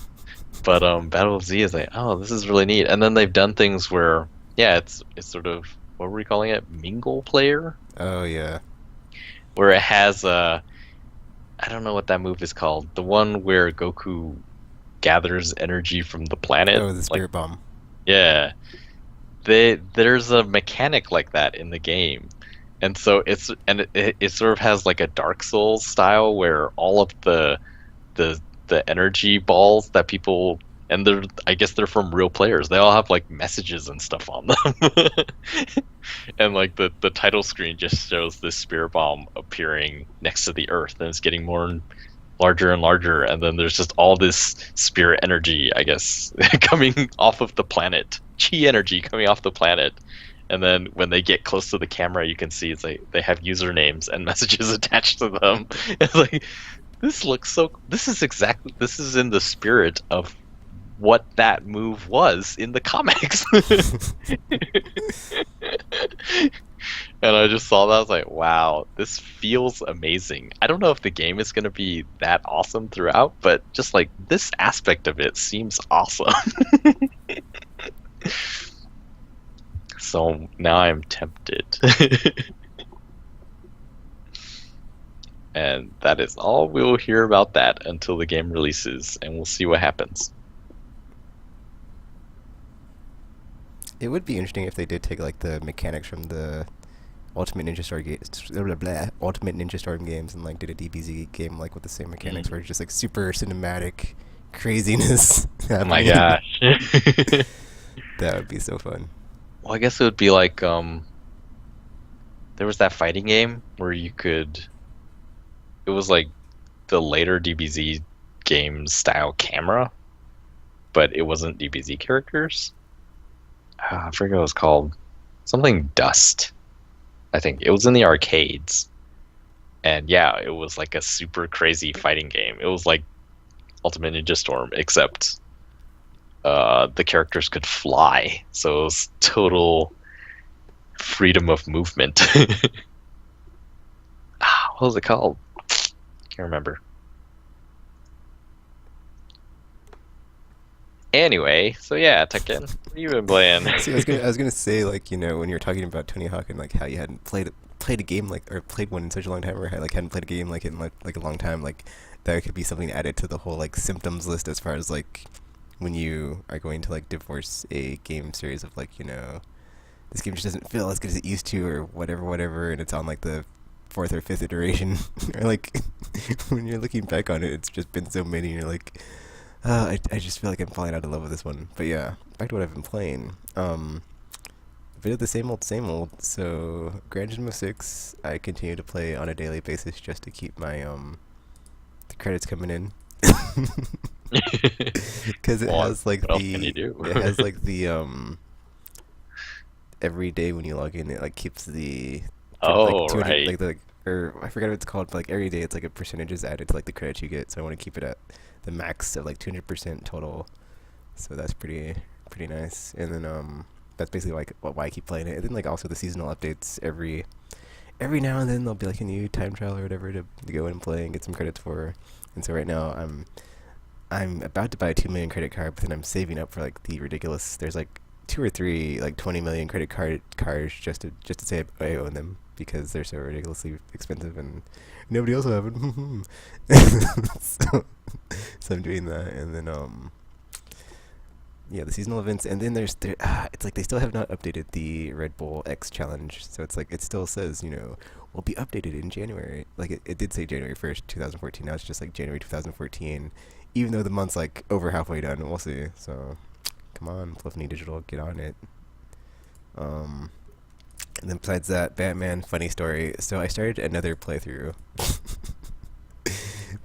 But Battle of Z is like, oh, this is really neat. And then they've done things where, it's sort of, what were we calling it? Mingle player? Oh, yeah. Where it has, I don't know what that move is called. The one where Goku gathers energy from the planet. Oh, the Spirit Bomb. Yeah. There's a mechanic like that in the game. And so it sort of has like a Dark Souls style where all of the energy balls that people, and I guess they're from real players. They all have like messages and stuff on them. And like the title screen just shows this spirit bomb appearing next to the earth, and it's getting more larger and larger, and then there's just all this spirit energy, I guess, coming off of the planet. Chi energy coming off the planet. And then when they get close to the camera, you can see it's like they have usernames and messages attached to them. It's like, this is in the spirit of what that move was in the comics. And I just saw that, I was like, wow, this feels amazing. I don't know if the game is going to be that awesome throughout, but just like this aspect of it seems awesome. So now I'm tempted. And that is all we'll hear about that until the game releases, and we'll see what happens. It would be interesting if they did take like the mechanics from the Ultimate Ninja Storm games and like did a DBZ game like with the same mechanics where it's just like super cinematic craziness Oh my happening. gosh. That would be so fun. Well, I guess it would be like there was that fighting game where you could. It was like the later DBZ game style camera, but it wasn't DBZ characters. I forget what it was called. Something Dust. I think it was in the arcades. And yeah, it was like a super crazy fighting game. It was like Ultimate Ninja Storm, except the characters could fly. So it was total freedom of movement. What was it called? Can't remember. Anyway, so yeah, Tekken, what have you been playing? See, I was gonna say, like, when you're talking about Tony Hawk and like how you hadn't played a game like, or played one in such a long time, or like hadn't played a game like in like a long time, like that could be something added to the whole like symptoms list as far as like when you are going to like divorce a game series of like, this game just doesn't feel as good as it used to, or whatever, and it's on like the fourth or fifth iteration, or like when you're looking back on it, it's just been so many, and you're like, I just feel like I'm falling out of love with this one. But yeah, back to what I've been playing. A bit of the same old, same old. So, Gran 6, I continue to play on a daily basis just to keep my the credits coming in. Because it Well, has like what else can you do? it has like the every day when you log in, it like keeps the like Oh, 200, right. like the, or I forgot what it's called, but like every day it's like a percentage is added to like the credits you get. So I want to keep it at the max of like 200% total. So that's pretty nice. And then that's basically like why I keep playing it. And then like also the seasonal updates every now and then there'll be like a new time trial or whatever to go in and play and get some credits for. And so right now I'm about to buy a 2 million credit card, but then I'm saving up for like the ridiculous. There's like two or three like 20 million credit cards just to say I own them because they're so ridiculously expensive and nobody else will have it. So I'm doing that, and then yeah, the seasonal events, and then it's like they still have not updated the Red Bull X challenge, so it's like it still says will be updated in January. Like it did say January 1st, 2014. Now it's just like January 2014, even though the month's like over halfway done. We'll see. So come on, Fluffy Digital, get on it. Um, and then besides that, Batman funny story. So I started another playthrough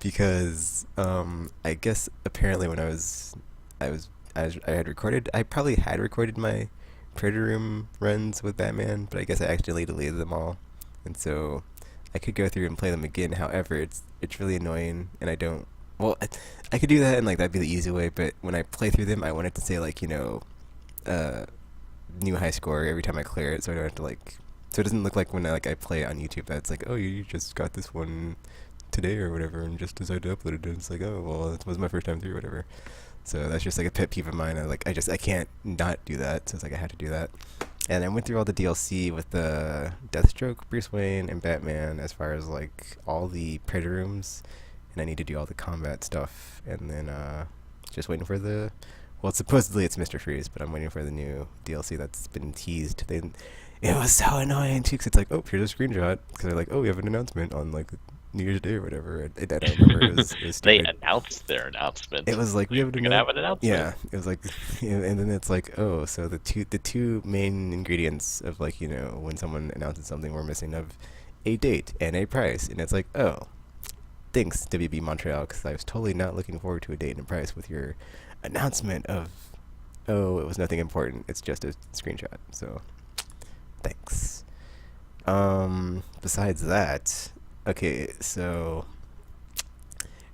because I guess apparently when I was I probably had recorded my Predator Room runs with Batman, but I guess I accidentally deleted them all, and so I could go through and play them again. However, it's really annoying, and I don't. Well, I could do that, and like that'd be the easy way. But when I play through them, I want it to say like uh, new high score every time I clear it, so I don't have to like. So it doesn't look like when I play it on YouTube that it's like, oh, you just got this one today or whatever, and just decided to upload it. And it's like, oh, well, it was my first time through, whatever. So that's just like a pet peeve of mine. I can't not do that. So it's like I had to do that. And I went through all the DLC with the Deathstroke, Bruce Wayne, and Batman as far as like all the Predator rooms, and I need to do all the combat stuff. And then just waiting for well, supposedly it's Mr. Freeze, but I'm waiting for the new DLC that's been teased. It was so annoying too, 'cause it's like, oh, here's a screenshot, because they're like, oh, we have an announcement on like New Year's Day or whatever. I don't remember. It was They stupid. announced their announcement. It was like we have We're gonna have an yeah, announcement. it was like, and then it's like, oh, so the two main ingredients of like when someone announces something we're missing of a date and a price, and it's like, oh, thanks WB Montreal, because I was totally not looking forward to a date and a price with your announcement of, oh, it was nothing important, it's just a screenshot. So thanks. Besides that, okay, so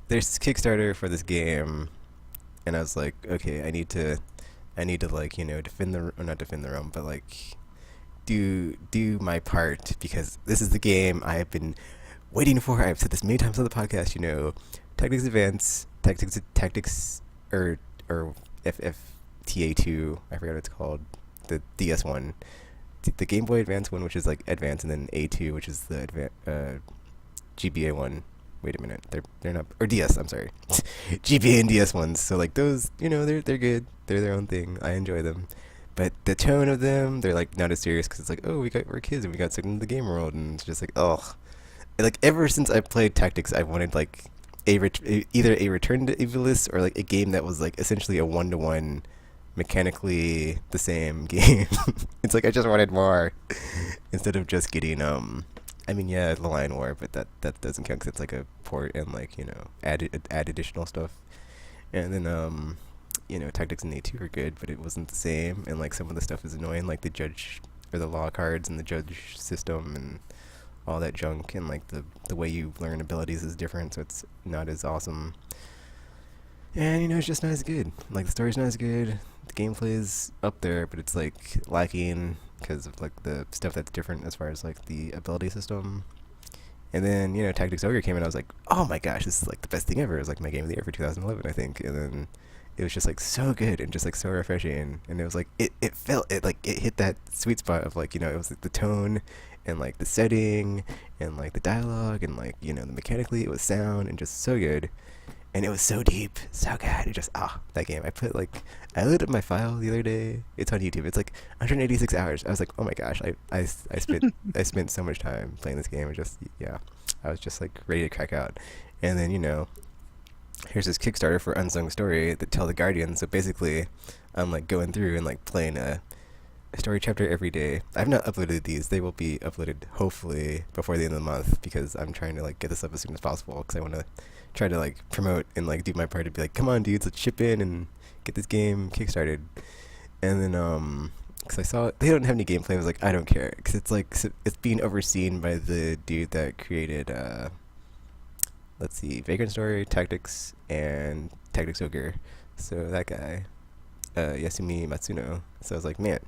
there's this Kickstarter for this game, and I was like, okay, I need to like defend or not defend the realm, but like do my part, because this is the game I have been waiting for. I've said this many times on the podcast. Tactics Advance, Tactics or FFTA2. I forgot what it's called. The DS one, the Game Boy Advance one, which is like Advance, and then A2, which is the GBA one. Wait a minute, they're not, or DS. I'm sorry, GBA and DS ones. So like those, they're good. They're their own thing. I enjoy them, but the tone of them, they're like not as serious, because it's like, oh, we're kids and we got sucked into the game world, and it's just like, oh, like ever since I played Tactics, I wanted like either a Return to Evilus or like a game that was like essentially a 1-to-1 mechanically the same game. It's like I just wanted more instead of just getting I mean, yeah, the Lion War, but that doesn't count because it's like a port and like add additional stuff. And then Tactics in A2 are good, but it wasn't the same. And like some of the stuff is annoying, like the judge or the law cards and the judge system and all that junk. And like the way you learn abilities is different, so it's not as awesome. And it's just not as good. Like the story's not as good. The gameplay is up there, but it's like lacking because of like the stuff that's different as far as like the ability system. And then Tactics Ogre came and I was like, oh my gosh, this is like the best thing ever. It was like my game of the year for 2011, I think. And then it was just like so good and just like so refreshing. And it was like it hit that sweet spot of like it was like the tone and like the setting and like the dialogue and like the mechanically it was sound and just so good. And it was so deep, so good. It just that game. I looked up my file the other day. It's on YouTube. It's like 186 hours. I was like, oh my gosh, I spent I spent so much time playing this game. I was just like ready to crack out. And then here's this Kickstarter for Unsung Story that Tell the Guardian. So basically, I'm like going through and like playing a story chapter every day. I've not uploaded these. They will be uploaded hopefully before the end of the month because I'm trying to like get this up as soon as possible because I want to try to like promote and like do my part to be like, come on dudes, let's chip in and get this game kickstarted. And then because I saw they don't have any gameplay, I was like, I don't care because it's like it's being overseen by the dude that created let's see, Vagrant Story, Tactics, and Tactics Ogre. So that guy, Yasumi Matsuno. So I was like, man,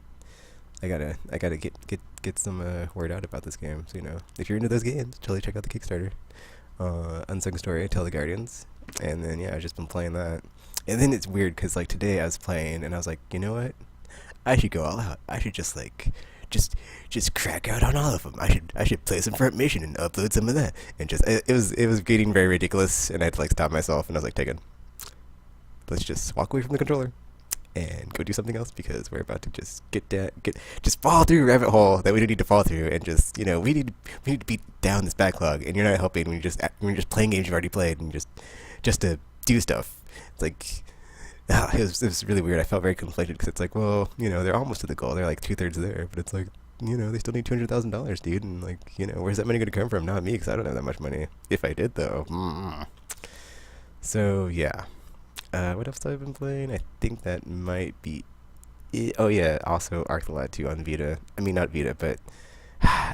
I gotta get some word out about this game. So if you're into those games, totally check out the Kickstarter. Unsung Story, Tell the Guardians, and then I've just been playing that. And then it's weird because like today I was playing and I was like, you know what? I should go all out. I should just like just crack out on all of them. I should play some front mission and upload some of that. And just it was getting very ridiculous, and I had to like stop myself and I was like, Tegan, let's just walk away from the controller and go do something else because we're about to just just fall through a rabbit hole that we don't need to fall through, and just we need to beat down this backlog, and you're not helping when you're just playing games you've already played and just to do stuff. It's like it was really weird. I felt very conflicted because it's like, well, they're almost to the goal. They're like 2/3 there, but it's like they still need $200,000, dude, and like where's that money going to come from? Not me, because I don't have that much money. If I did though. So yeah. What else have I been playing? I think that might be it. Oh yeah, also Arc the Lad 2 on Vita. I mean, not Vita, but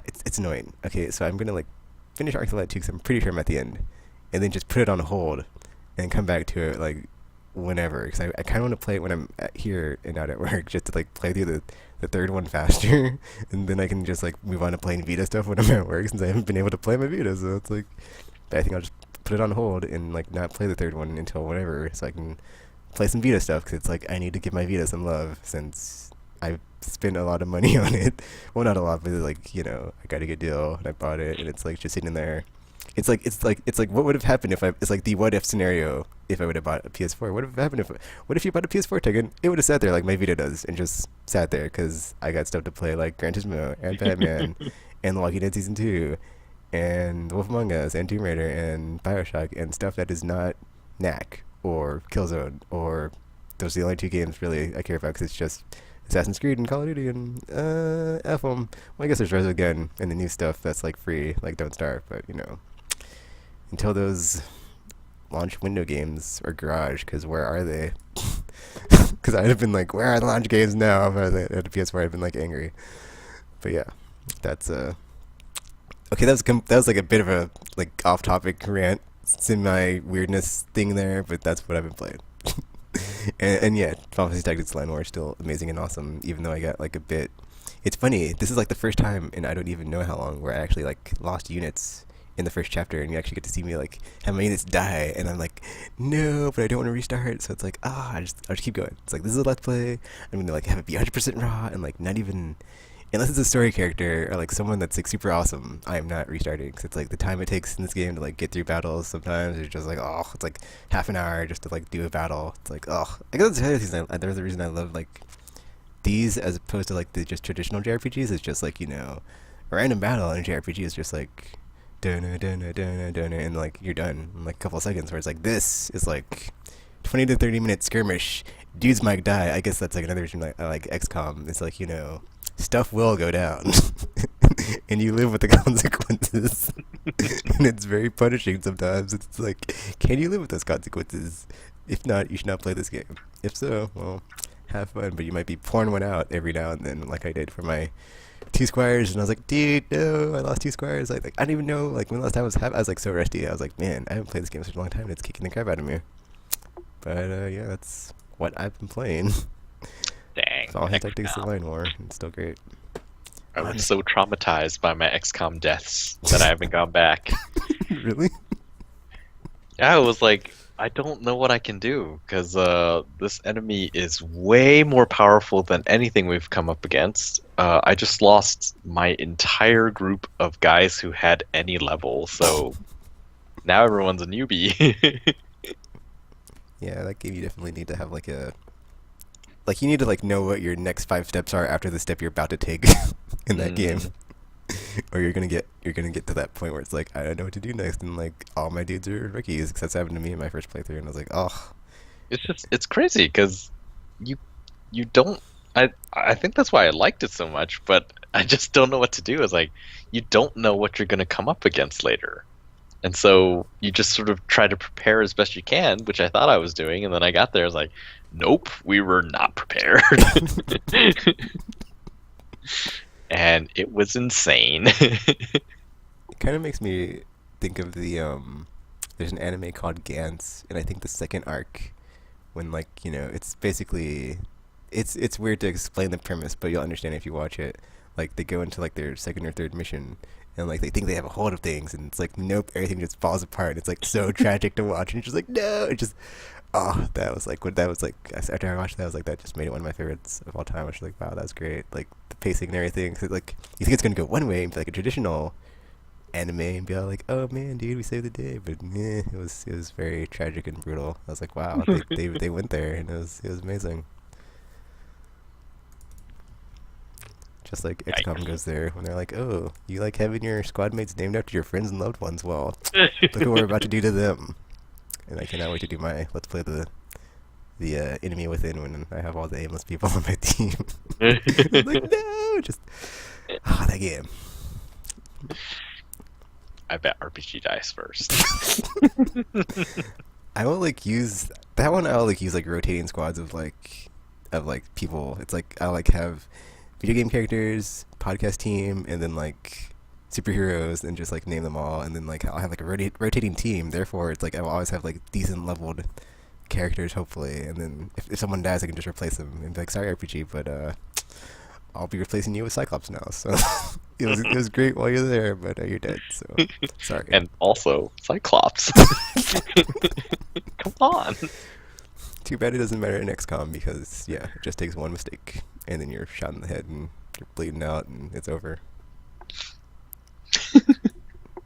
it's annoying. Okay, so I'm gonna like finish Arc the Lad 2 because I'm pretty sure I'm at the end, and then just put it on hold and come back to it like whenever, because I kind of want to play it when I'm here and not at work, just to like play through the third one faster, and then I can just like move on to playing Vita stuff when I'm at work since I haven't been able to play my Vita. So it's like, I think I'll just put it on hold and like not play the third one until whatever, so I can play some Vita stuff, because it's like I need to give my Vita some love since I spent a lot of money on it. Well, not a lot, but like I got a good deal and I bought it, and it's like just sitting there. It's like what would have happened if it's like the what if scenario if I would have bought a PS4. What would have happened what if you bought a PS4, Tegan? It would have sat there like my Vita does and just sat there because I got stuff to play like Gran Turismo and Batman and The Walking Dead Season 2 and Wolf Among Us and Tomb Raider and Bioshock and stuff that is not Knack or Killzone, or those are the only two games really I care about, because it's just Assassin's Creed and Call of Duty and F them. Well, I guess there's Resogun and the new stuff that's like free, like Don't Starve, but until those launch window games or Garage, because where are they? Because I'd have been like, where are the launch games now? If I had a PS4, I'd been like angry. But yeah, that's okay. That was like a bit of a like off-topic rant, semi weirdness thing there, but that's what I've been playing. and yeah, Final Fantasy Tactics Line War is still amazing and awesome, even though I got like a bit. It's funny. This is like the first time, and I don't even know how long, where I actually like lost units in the first chapter, and you actually get to see me like have my units die, and I'm like, no, but I don't want to restart. So it's like, I'll just keep going. It's like, this is a let's play. I'm gonna like have it be 100% raw, and like not even, unless it's a story character or like someone that's like super awesome, I am not restarting, because it's like the time it takes in this game to like get through battles sometimes is just like, it's like half an hour just to like do a battle. It's like, I guess that's the other reason there's the reason I love like these as opposed to like the just traditional JRPGs. It's just like a random battle in a JRPG is just like dun dun dun dun, and like you're done in like a couple of seconds. Where it's like this is like 20 to 30 minute skirmish. Dudes might die. I guess that's like another reason I like XCOM. It's like, stuff will go down, and you live with the consequences. And it's very punishing sometimes. It's like, can you live with those consequences? If not, you should not play this game. If so, well, have fun. But you might be pouring one out every now and then, like I did for my two squires. And I was like, dude, no, I lost two squires. Like I didn't even know like when the last time I was like so rusty. I was like, man, I haven't played this game in such a long time, and it's kicking the crap out of me. But yeah, that's what I've been playing. Dang. It's all hand tactics to line war. It's still great. I was so traumatized by my XCOM deaths that I haven't gone back. Really? Yeah, I was like, I don't know what I can do because this enemy is way more powerful than anything we've come up against. I just lost my entire group of guys who had any level, so now everyone's a newbie. Yeah, that game you definitely need to have like you need to like know what your next 5 steps are after the step you're about to take in that game. Or you're gonna get to that point where it's like, I don't know what to do next, and like all my dudes are rookies, because that's happened to me in my first playthrough, and I was like, oh. It's crazy because you don't. I think that's why I liked it so much, but I just don't know what to do. It's like you don't know what you're gonna come up against later. And so you just sort of try to prepare as best you can, which I thought I was doing, and then I got there, I was like, nope, we were not prepared. And it was insane. It kind of makes me think of there's an anime called Gantz, and I think the second arc, when like, it's basically, it's weird to explain the premise, but you'll understand if you watch it. Like they go into like their second or third mission, and like they think they have a hold of things, and it's like, nope, everything just falls apart. It's like so tragic to watch, and it's just like, no, it just, oh, that was like after I watched that, I was like, that just made it one of my favorites of all time. I was like, wow, that's great. Like the pacing and everything. Cause like you think it's gonna go one way, and be like a traditional anime, and be all like, oh man, dude, we saved the day, but it was very tragic and brutal. I was like, wow, they went there, and it was amazing. Just like XCOM goes there when they're like, oh, you like having your squad mates named after your friends and loved ones? Well, look what we're about to do to them. And I cannot wait to do my Let's Play the Enemy Within when I have all the aimless people on my team. Like, no, just that game. I bet RPG dice first. I will like use that one. I'll like use like rotating squads of people. It's like I'll like have video game characters, podcast team, and then like superheroes, and just like name them all, and then like I'll have like a rotating team. Therefore, it's like I will always have like decent leveled characters, hopefully, and then if someone dies, I can just replace them and be like, sorry RPG, but I'll be replacing you with Cyclops now. So it was great while you're there, but you're dead. So sorry. And also Cyclops. Come on. Too bad it doesn't matter in XCOM, because yeah, it just takes one mistake, and then you're shot in the head and you're bleeding out, and it's over.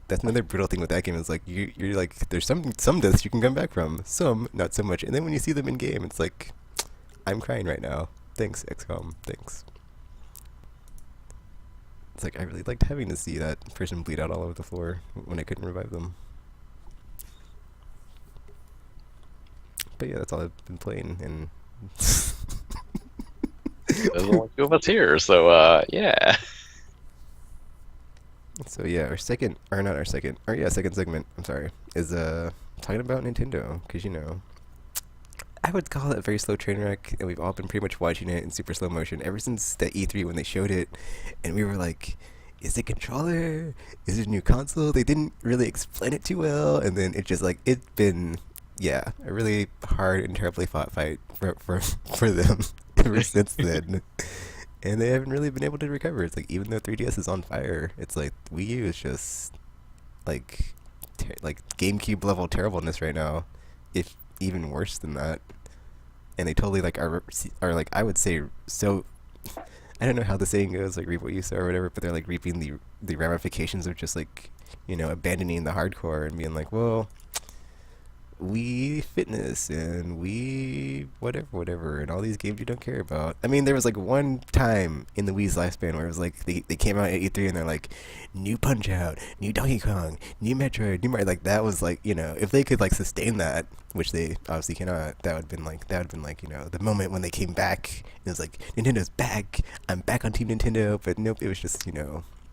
That's another brutal thing with that game, is like you're like, there's some deaths you can come back from, some not so much, and then when you see them in game, it's like, I'm crying right now. Thanks XCOM, thanks. It's like I really liked having to see that person bleed out all over the floor when I couldn't revive them. But yeah, that's all I've been playing, and there's only two of us here, so yeah. So yeah, second segment, I'm sorry, is talking about Nintendo, because I would call it a very slow train wreck, and we've all been pretty much watching it in super slow motion ever since the E3 when they showed it, and we were like, is it controller? Is it a new console? They didn't really explain it too well, and then it just like, it's been, yeah, a really hard and terribly fought fight for them ever since then. And they haven't really been able to recover. It's like, even though 3DS is on fire, it's like Wii U is just like GameCube level terribleness right now, if even worse than that. And they totally like are like, I would say, so I don't know how the saying goes, like reap what you sow or whatever, but they're like reaping the ramifications of just like abandoning the hardcore and being like, well, Wii Fitness and Wii whatever, and all these games you don't care about. I mean, there was like one time in the Wii's lifespan where it was like they came out at E3 and they're like, new Punch Out, new Donkey Kong, new Metroid, new Mario. Like that was like, if they could like sustain that, which they obviously cannot, that would have been like the moment when they came back. It was like Nintendo's back. I'm back on Team Nintendo. But nope, it was just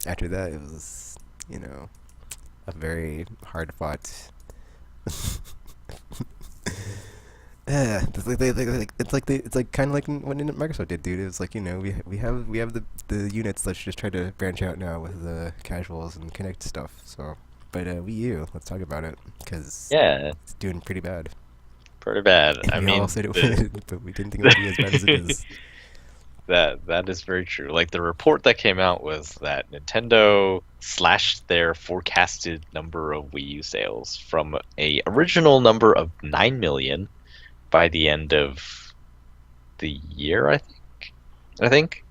after that it was a very hard fought. Yeah, it's like kind of like what Microsoft did, dude. It was like we have the units. Let's just try to branch out now with the casuals and Connect stuff. So, but Wii U, let's talk about it because Yeah, it's doing pretty bad. pretty bad. And I we all mean, said it would, but we didn't think it would be as bad as it is. that is very true. Like the report that came out was that Nintendo slashed their forecasted number of Wii U sales from a original number of 9 million by the end of the year, I think.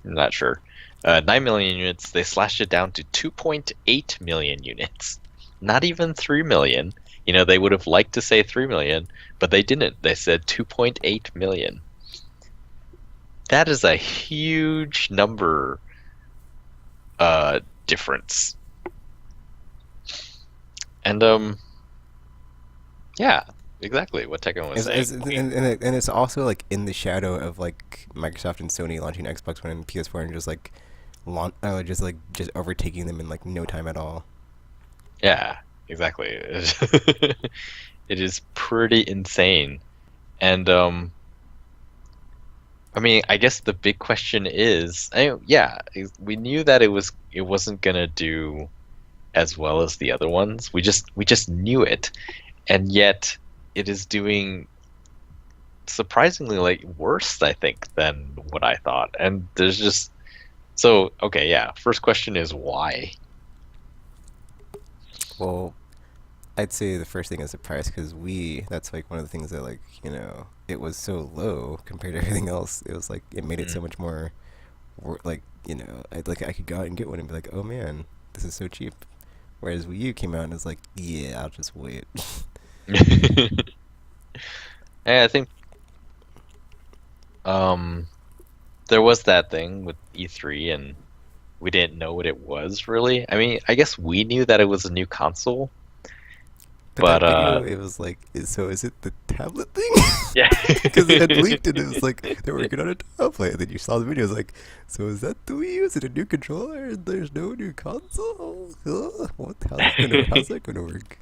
I'm not sure. 9 million units, they slashed it down to 2.8 million units. Not even 3 million. They would have liked to say 3 million, but they didn't. They said 2.8 million. That is a huge number difference. And yeah, exactly what Tekken was saying. And it's also like in the shadow of like Microsoft and Sony launching Xbox One and PS4 and just like just overtaking them in like no time at all. Yeah, exactly. It is pretty insane. And I mean, I guess the big question is, we knew that it wasn't gonna do as well as the other ones. We just knew it, and yet it is doing surprisingly like worse, I think, than what I thought. And there's just okay, yeah. First question is why? Well, I'd say the first thing is the price because that's like one of the things that like it was so low compared to everything else. It was like it made it so much more like I could go out and get one and be like, oh man, this is so cheap. Whereas Wii U came out and was like, yeah, I'll just wait. Yeah, I think there was that thing with E3 and we didn't know what it was really. I mean, I guess we knew that it was a new console, But but that video, it was like, so is it the tablet thing? yeah. Because it had leaked and it was like they were working on a tablet. And then you saw the video, it was like, so is that the Wii U? Is it a new controller? And there's no new console? What? How's that gonna work?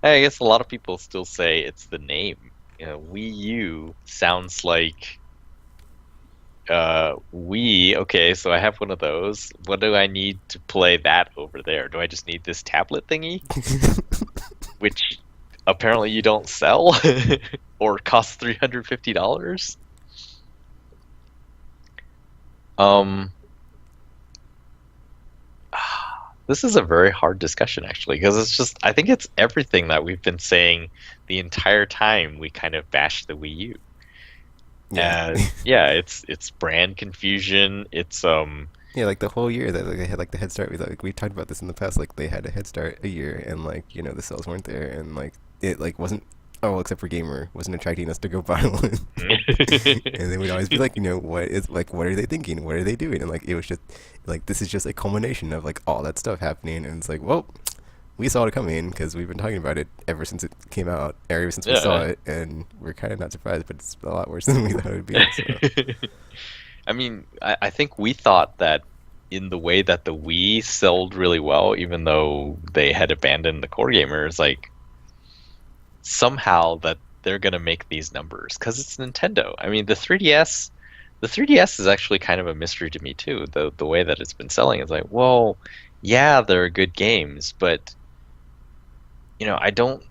I guess a lot of people still say it's the name. Wii U sounds like Wii. Okay, so I have one of those. What do I need to play that over there? Do I just need this tablet thingy, which apparently you don't sell, or costs $350? This is a very hard discussion actually, because I think it's everything that we've been saying the entire time we kind of bash the Wii U. Yeah. Yeah, it's brand confusion. It's Yeah, like the whole year that like, they had like the head start. We talked about this in the past. Like they had a head start a year, and like the sales weren't there, and like it like wasn't. Oh, well, except for Gamer wasn't attracting us to go buy one. And then we'd always be like, what are they thinking? What are they doing? And like it was just like this is just a culmination of like all that stuff happening, and it's like, well, we saw it coming because we've been talking about it ever since it came out, ever since we saw it, and we're kind of not surprised, but it's a lot worse than we thought it would be. So. I mean, I think we thought that in the way that the Wii sold really well, even though they had abandoned the core gamers, like somehow that they're gonna make these numbers because it's Nintendo. I mean, the 3DS is actually kind of a mystery to me too. The way that it's been selling is like, well, yeah, there are good games, but I don't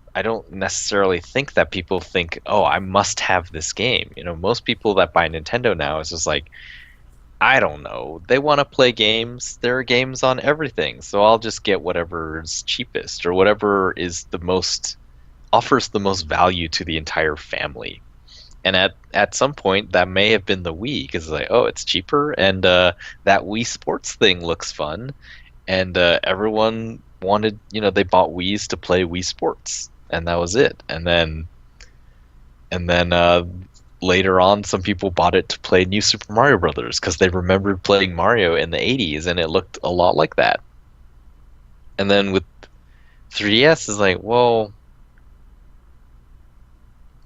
necessarily think that people think, oh, I must have this game. Most people that buy Nintendo now is just like, I don't know. They want to play games. There are games on everything, so I'll just get whatever's cheapest or whatever is offers the most value to the entire family. And at some point, that may have been the Wii because it's like, oh, it's cheaper, and that Wii Sports thing looks fun, and everyone wanted, they bought Wii's to play Wii Sports. and that was it. And then later on, some people bought it to play New Super Mario Brothers because they remembered playing Mario in the 80s, and it looked a lot like that. And then with 3DS, is like, well,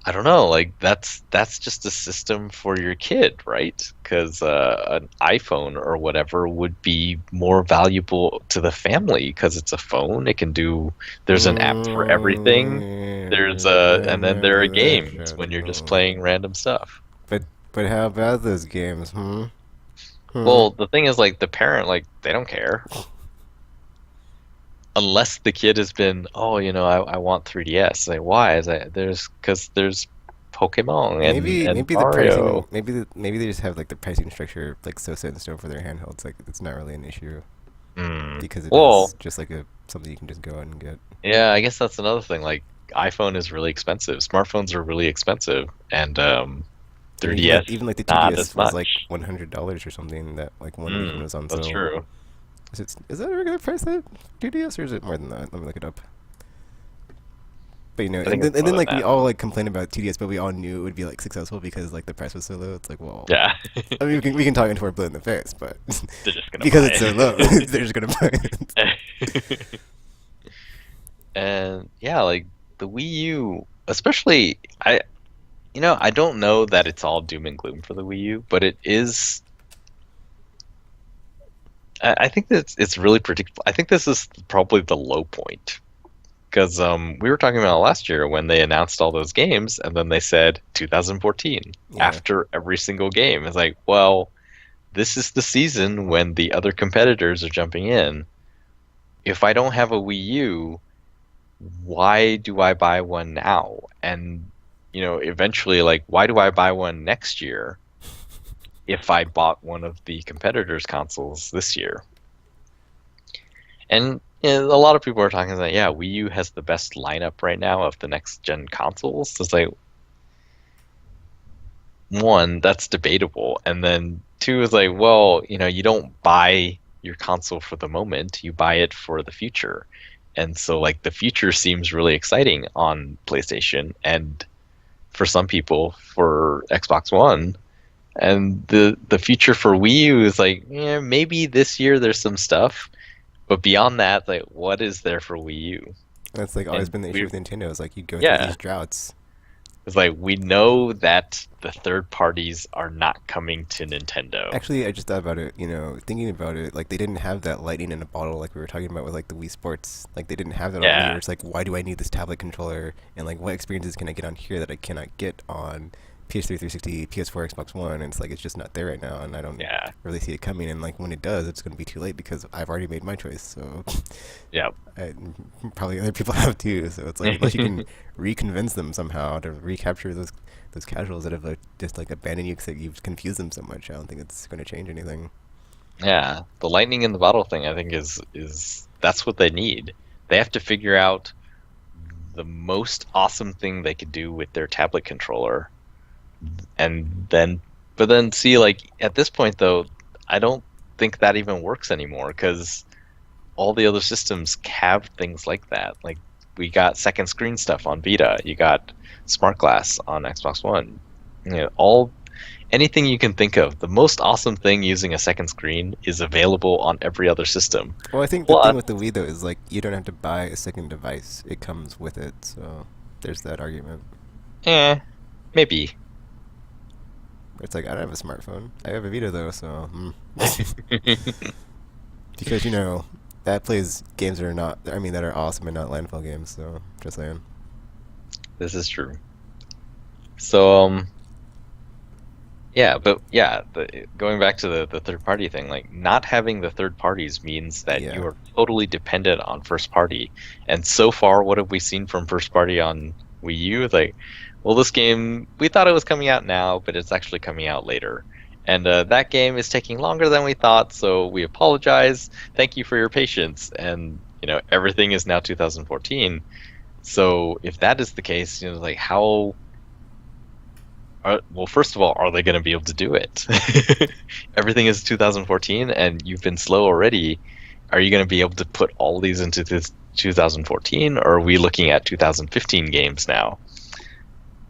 I don't know. Like that's just a system for your kid, right? Because an iPhone or whatever would be more valuable to the family because it's a phone. It can do. There's an app for everything. And then there are games when you're just playing random stuff. But how about those games? Well, the thing is, like the parent, like they don't care unless the kid has been, oh, I want 3DS. Like why? Is that because there's Pokemon and Maybe the pricing Mario. maybe they just have like the pricing structure like so set in stone for their handhelds. Like it's not really an issue Hmm. because it Well, is just like a something you can just go out and get. yeah, I guess that's another thing. Like iPhone is really expensive. Smartphones are really expensive, and I mean, 3DS even like the not 2DS as was like much. $100 or something. That like one week when it Mm, was on that's sale. true. Is that a regular price that 2DS or is it more than that? Let me look it up. But I think it's and more then than like we that. all like complained about 2DS, but we all knew it would be like successful because like the price was so low. It's like, well, Yeah, I mean, we can talk into our blue in the face, but they're just gonna because buy it's so low, it. they're just gonna buy it. And yeah, like the Wii U, especially I don't know that it's all doom and gloom for the Wii U, but it is. I think that it's really predictable. I think this is probably the low point because we were talking about it last year when they announced all those games, and then they said 2014 Yeah. after every single game. It's like, well, this is the season when the other competitors are jumping in. If I don't have a Wii U, why do I buy one now? And eventually, like, why do I buy one next year if I bought one of the competitors' consoles this year? And a lot of people are talking about, yeah, Wii U has the best lineup right now of the next gen consoles. It's like, one, that's debatable, and then two is like, well, you don't buy your console for the moment, you buy it for the future. And so like the future seems really exciting on PlayStation and for some people for Xbox One. And the future for Wii U is like, yeah, maybe this year there's some stuff, but beyond that, like what is there for Wii U? That's like always And been the issue we with Nintendo. Is like you go through yeah, these droughts. it's like we know that the third parties are not coming to Nintendo. Actually, I just thought about it. Thinking about it, like they didn't have that lightning in a bottle like we were talking about with like the Wii Sports. Like they didn't have that on Wii. Where Yeah, it's like, why do I need this tablet controller? And like, what experiences can I get on here that I cannot get on PS3, 360, PS4, Xbox One? And it's like it's just not there right now, and I don't yeah, really see it coming. And like when it does, it's going to be too late because I've already made my choice. So yeah. I, probably other people have too. So it's like unless you can reconvince them somehow to recapture those casuals that have just like abandoned you because you've confused them so much, I don't think it's going to change anything. Yeah, the lightning in the bottle thing I think is that's what they need. They have to figure out the most awesome thing they could do with their tablet controller and then but then see like at this point though, I don't think that even works anymore because all the other systems have things like that. Like we got second screen stuff on Vita, you got Smart Glass on Xbox One. All anything you can think of. The most awesome thing using a second screen is available on every other system. Well, I think the thing Plus, with the Wii though is like you don't have to buy a second device; it comes with it. So there's that argument. maybe. It's like I don't have a smartphone. I have a Vita though, so because that plays games that are not. I mean, that are awesome and not landfill games. So just saying. This is true. So, yeah, but yeah, going back to the third party thing, like not having the third parties means that Yeah. you are totally dependent on first party. And so far, what have we seen from first party on Wii U? Like, well, this game, we thought it was coming out now, but it's actually coming out later. And that game is taking longer than we thought, so we apologize. Thank you for your patience. And, everything is now 2014. So if that is the case, like how well, first of all, are they going to be able to do it? Everything is 2014, and you've been slow already. are you going to be able to put all these into this 2014, or are we looking at 2015 games now?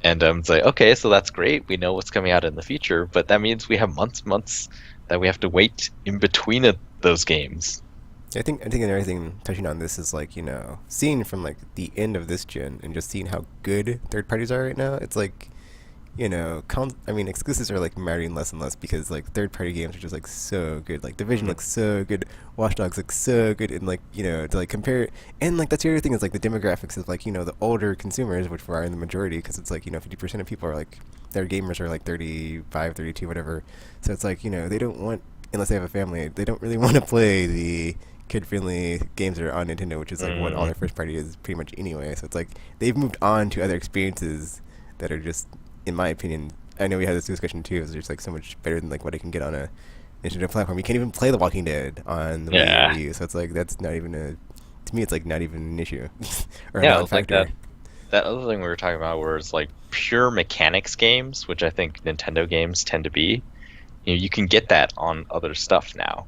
And it's like, okay, so that's great. We know what's coming out in the future, but that means we have months that we have to wait in between those games. I think another thing touching on this is like, seeing from like the end of this gen and just seeing how good third parties are right now. It's like, exclusives are like mattering less and less because like third party games are just like so good. Like Division looks so good, Watch Dogs looks so good, and like to like compare. And like that's the other thing is like the demographics of like the older consumers, which are in the majority, because it's like 50% of people are like their gamers are like 35, 32, whatever. So it's like they don't want, unless they have a family, they don't really want to play the kid-friendly games that are on Nintendo, which is like what all their first party is pretty much anyway. So it's like they've moved on to other experiences that are just, in my opinion, I know we had this discussion too. It's just like so much better than like what I can get on a Nintendo platform. You can't even play The Walking Dead on the Wii U, so it's like that's not even to me. It's like not even an issue or a non-factor. Like that other thing we were talking about, where it's like pure mechanics games, which I think Nintendo games tend to be. You can get that on other stuff now.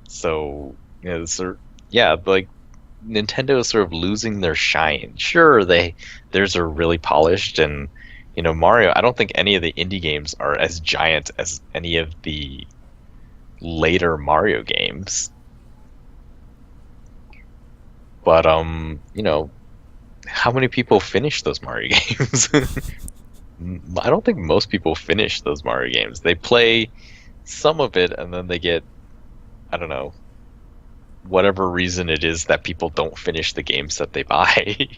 So like Nintendo is sort of losing their shine. Sure, theirs are really polished, and Mario. I don't think any of the indie games are as giant as any of the later Mario games. But how many people finish those Mario games? I don't think most people finish those Mario games. They play some of it and then they get, I don't know, whatever reason it is that people don't finish the games that they buy.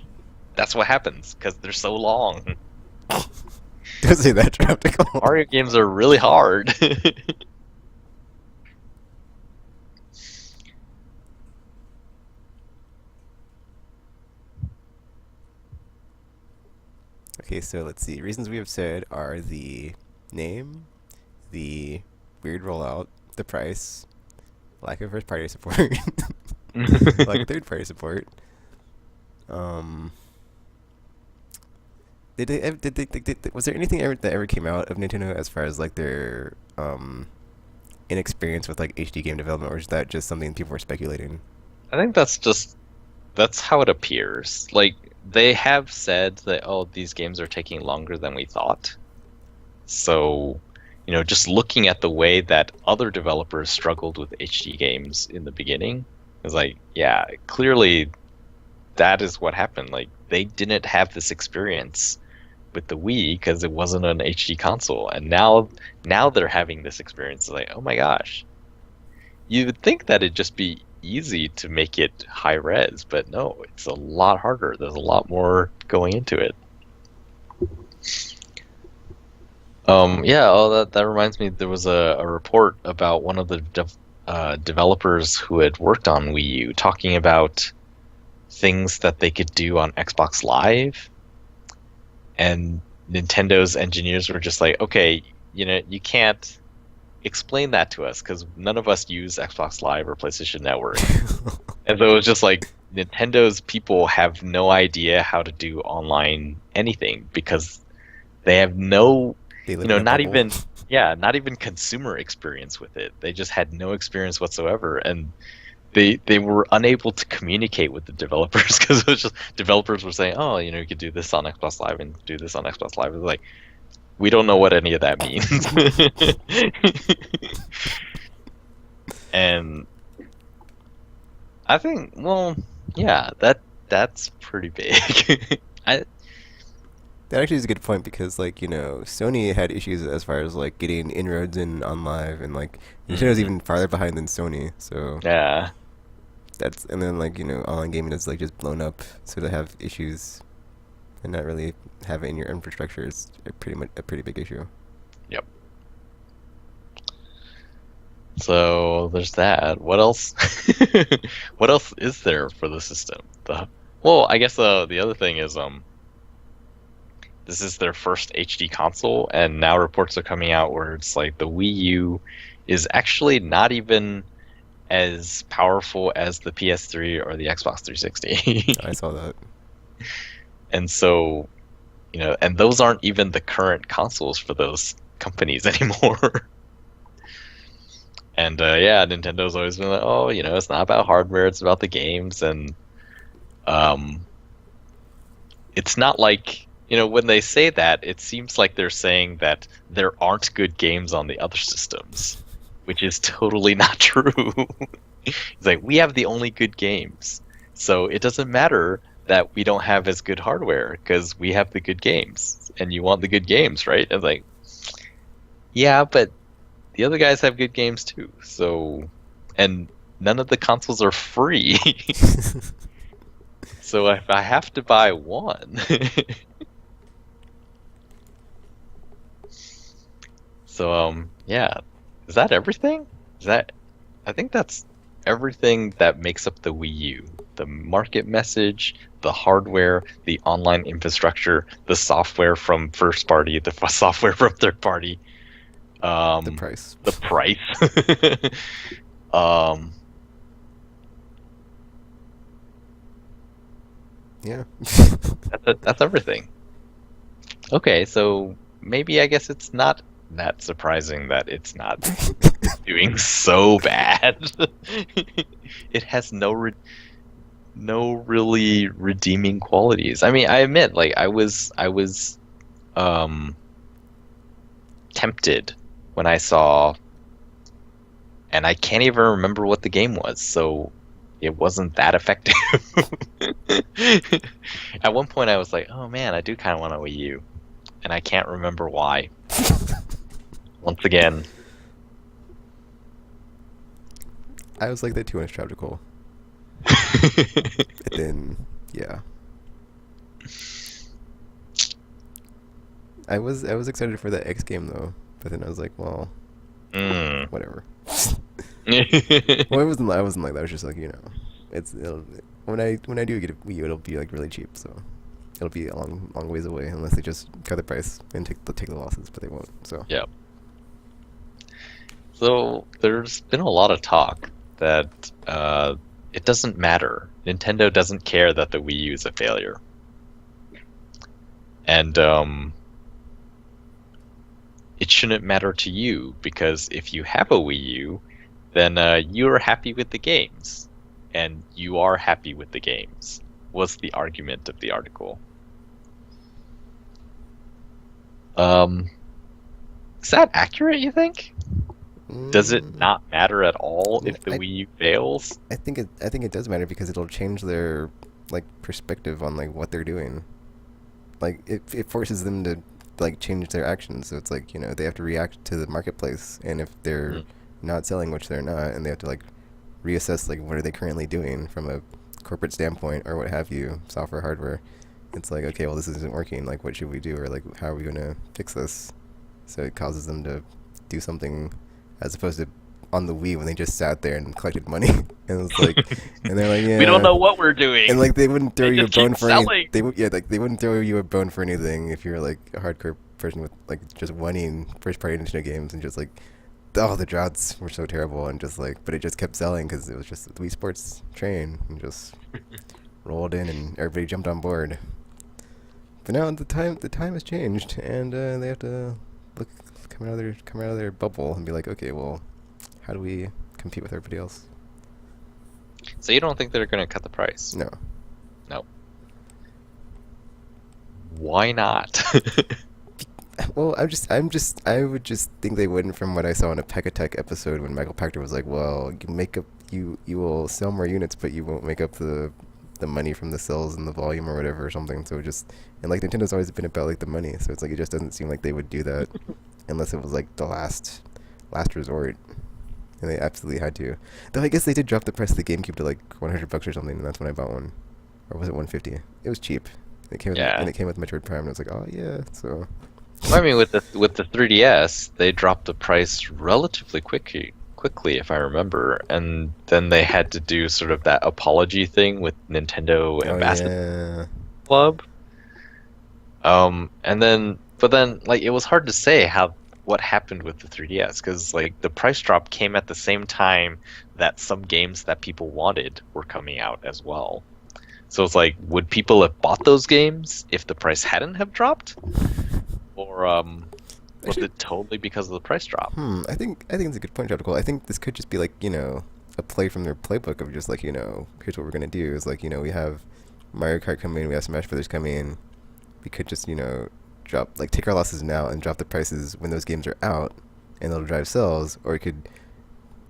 That's what happens because they're so long. Don't say that, Tropical. Mario games are really hard. Okay, so let's see. Reasons we have said are the name, the weird rollout, the price, lack of first party support, lack of third party support. Was there anything that ever came out of Nintendo as far as like their inexperience with like HD game development, or is that just something people were speculating? I think that's how it appears. Like they have said that, oh, these games are taking longer than we thought. So, just looking at the way that other developers struggled with HD games in the beginning, it's like, yeah, clearly that is what happened. Like they didn't have this experience with the Wii because it wasn't an HD console, and now they're having this experience. It's like, oh my gosh, you would think that it'd just be easy to make it high res, but no, it's a lot harder. There's a lot more going into it. That reminds me, there was a report about one of the developers who had worked on Wii U talking about things that they could do on Xbox Live, and Nintendo's engineers were just like, okay, you can't explain that to us because none of us use Xbox Live or PlayStation Network. And so it was just like Nintendo's people have no idea how to do online anything because they have not even consumer experience with it. They just had no experience whatsoever, and they were unable to communicate with the developers because it was just developers were saying, oh, you could do this on Xbox Live and do this on Xbox Live. It's like, we don't know what any of that means. And I think, well, yeah, that's pretty big. That actually is a good point because, like, Sony had issues as far as like getting inroads in on live, and like Nintendo's even farther behind than Sony. So yeah, and then like online gaming is like just blown up, so to have issues and not really have it in your infrastructure is a pretty big issue. Yep. So there's that. What else? What else is there for the system? I guess the other thing is this is their first HD console, and now reports are coming out where it's like the Wii U is actually not even as powerful as the PS3 or the Xbox 360. I saw that. And so, and those aren't even the current consoles for those companies anymore. And yeah, Nintendo's always been like, oh, it's not about hardware, it's about the games, and um, it's not like, when they say that, it seems like they're saying that there aren't good games on the other systems, which is totally not true. It's like, we have the only good games. So it doesn't matter that we don't have as good hardware because we have the good games and you want the good games, right? And like, yeah, but the other guys have good games too. So, and none of the consoles are free. So if I have to buy one, so yeah, is that everything? Is that I think that's everything that makes up the Wii U. The market message, the hardware, the online infrastructure, the software from first party, the software from third party, The price. the price. um, Yeah. that's everything. Okay, so maybe I guess it's not that surprising that it's not doing so bad. It has no really redeeming qualities. I mean, I admit, like I was um tempted when I saw, and I can't even remember what the game was, so it wasn't that effective. At one point, I was like, "Oh man, I do kind of want a Wii U," and I can't remember why. Once again, I was like that too when it's tropical. And then, yeah. I was excited for that X game though, but then I was like, well, mm. whatever. Well, I wasn't like that. I was just like, when I do get a Wii U, it'll be like really cheap, so it'll be a long ways away unless they just cut the price and take the losses, but they won't. So Yeah. So there's been a lot of talk that it doesn't matter. Nintendo doesn't care that the Wii U is a failure. And it shouldn't matter to you because if you have a Wii U, then you're happy with the games. And you are happy with the games, was the argument of the article. Is that accurate, you think? Does it not matter at all if the Wii U fails? I think it does matter because it'll change their like perspective on like what they're doing. Like it forces them to like change their actions. So it's like, they have to react to the marketplace, and if they're not selling, which they're not, and they have to like reassess like what are they currently doing from a corporate standpoint or what have you, software, hardware. It's like, okay, well, this isn't working. Like, what should we do, or like how are we going to fix this? So it causes them to do something as opposed to on the Wii when they just sat there and collected money and it was like, and they're like, yeah, we don't know what we're doing, and like they wouldn't throw you a bone for anything. They wouldn't throw you a bone for anything if you're like a hardcore person with like just wanting first party Nintendo games and just like, oh, the droughts were so terrible and just like, but it just kept selling because it was just the Wii Sports train and just rolled in and everybody jumped on board. But now the time has changed and they have to come out of their bubble and be like, okay, well, how do we compete with everybody else? So you don't think they're going to cut the price? No. Why not? Well, I would just think they wouldn't from what I saw in a Peck episode when Michael Pachter was like, well, you will sell more units, but you won't make up the money from the sales and the volume or whatever or something. So and like Nintendo's always been about like the money, so it's like it just doesn't seem like they would do that unless it was like the last resort. And they absolutely had to. Though I guess they did drop the price of the GameCube to like $100 or something, and that's when I bought one. Or was it $150? It was cheap. It came with Metroid Prime, and I was like, oh yeah. So. Well, I mean, with the 3DS, they dropped the price relatively quickly, if I remember, and then they had to do sort of that apology thing with Nintendo Ambassador Club. But then, like, it was hard to say what happened with the 3DS because, like, the price drop came at the same time that some games that people wanted were coming out as well. So it's like, would people have bought those games if the price hadn't have dropped? Or Was Actually, it totally because of the price drop? I think it's a good point, Tropical. I think this could just be like, a play from their playbook of just like, here's what we're gonna do is like, we have Mario Kart coming, we have Smash Brothers coming. We could just, drop like take our losses now and drop the prices when those games are out, and it'll drive sales. Or we could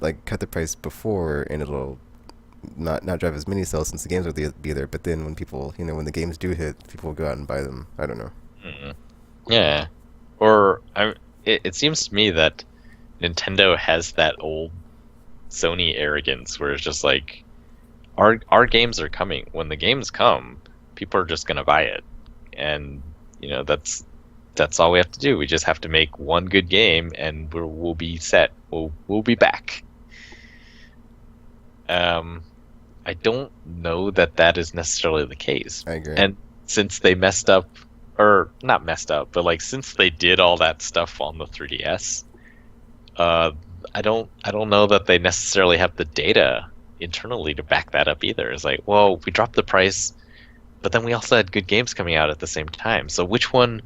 like cut the price before, and it'll not drive as many sales since the games will be there. But then when people, when the games do hit, people will go out and buy them. I don't know. Mm. Yeah. Or it seems to me that Nintendo has that old Sony arrogance where it's just like our games are coming. When the games come, people are just gonna buy it, and that's all we have to do. We just have to make one good game, and we'll be set. We'll be back. I don't know that is necessarily the case. I agree. And since they messed up, or not messed up, but like since they did all that stuff on the 3DS, I don't know that they necessarily have the data internally to back that up either. It's like, well, we dropped the price, but then we also had good games coming out at the same time. So which one?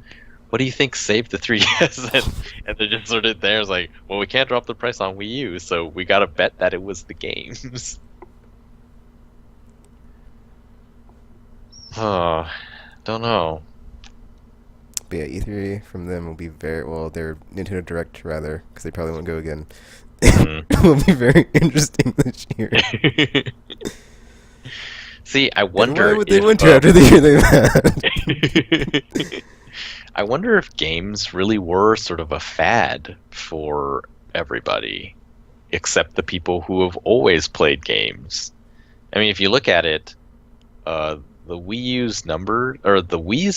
What do you think saved the 3DS? And they're just sort of there. It's like, well, we can't drop the price on Wii U, so we got to bet that it was the games. Oh, don't know. But yeah, E3 from them will be their Nintendo Direct rather, because they probably won't go again. Will be very interesting this year. See, I wonder. And why would they want to after the year they've had? I wonder if games really were sort of a fad for everybody, except the people who have always played games. I mean, if you look at it, the Wii's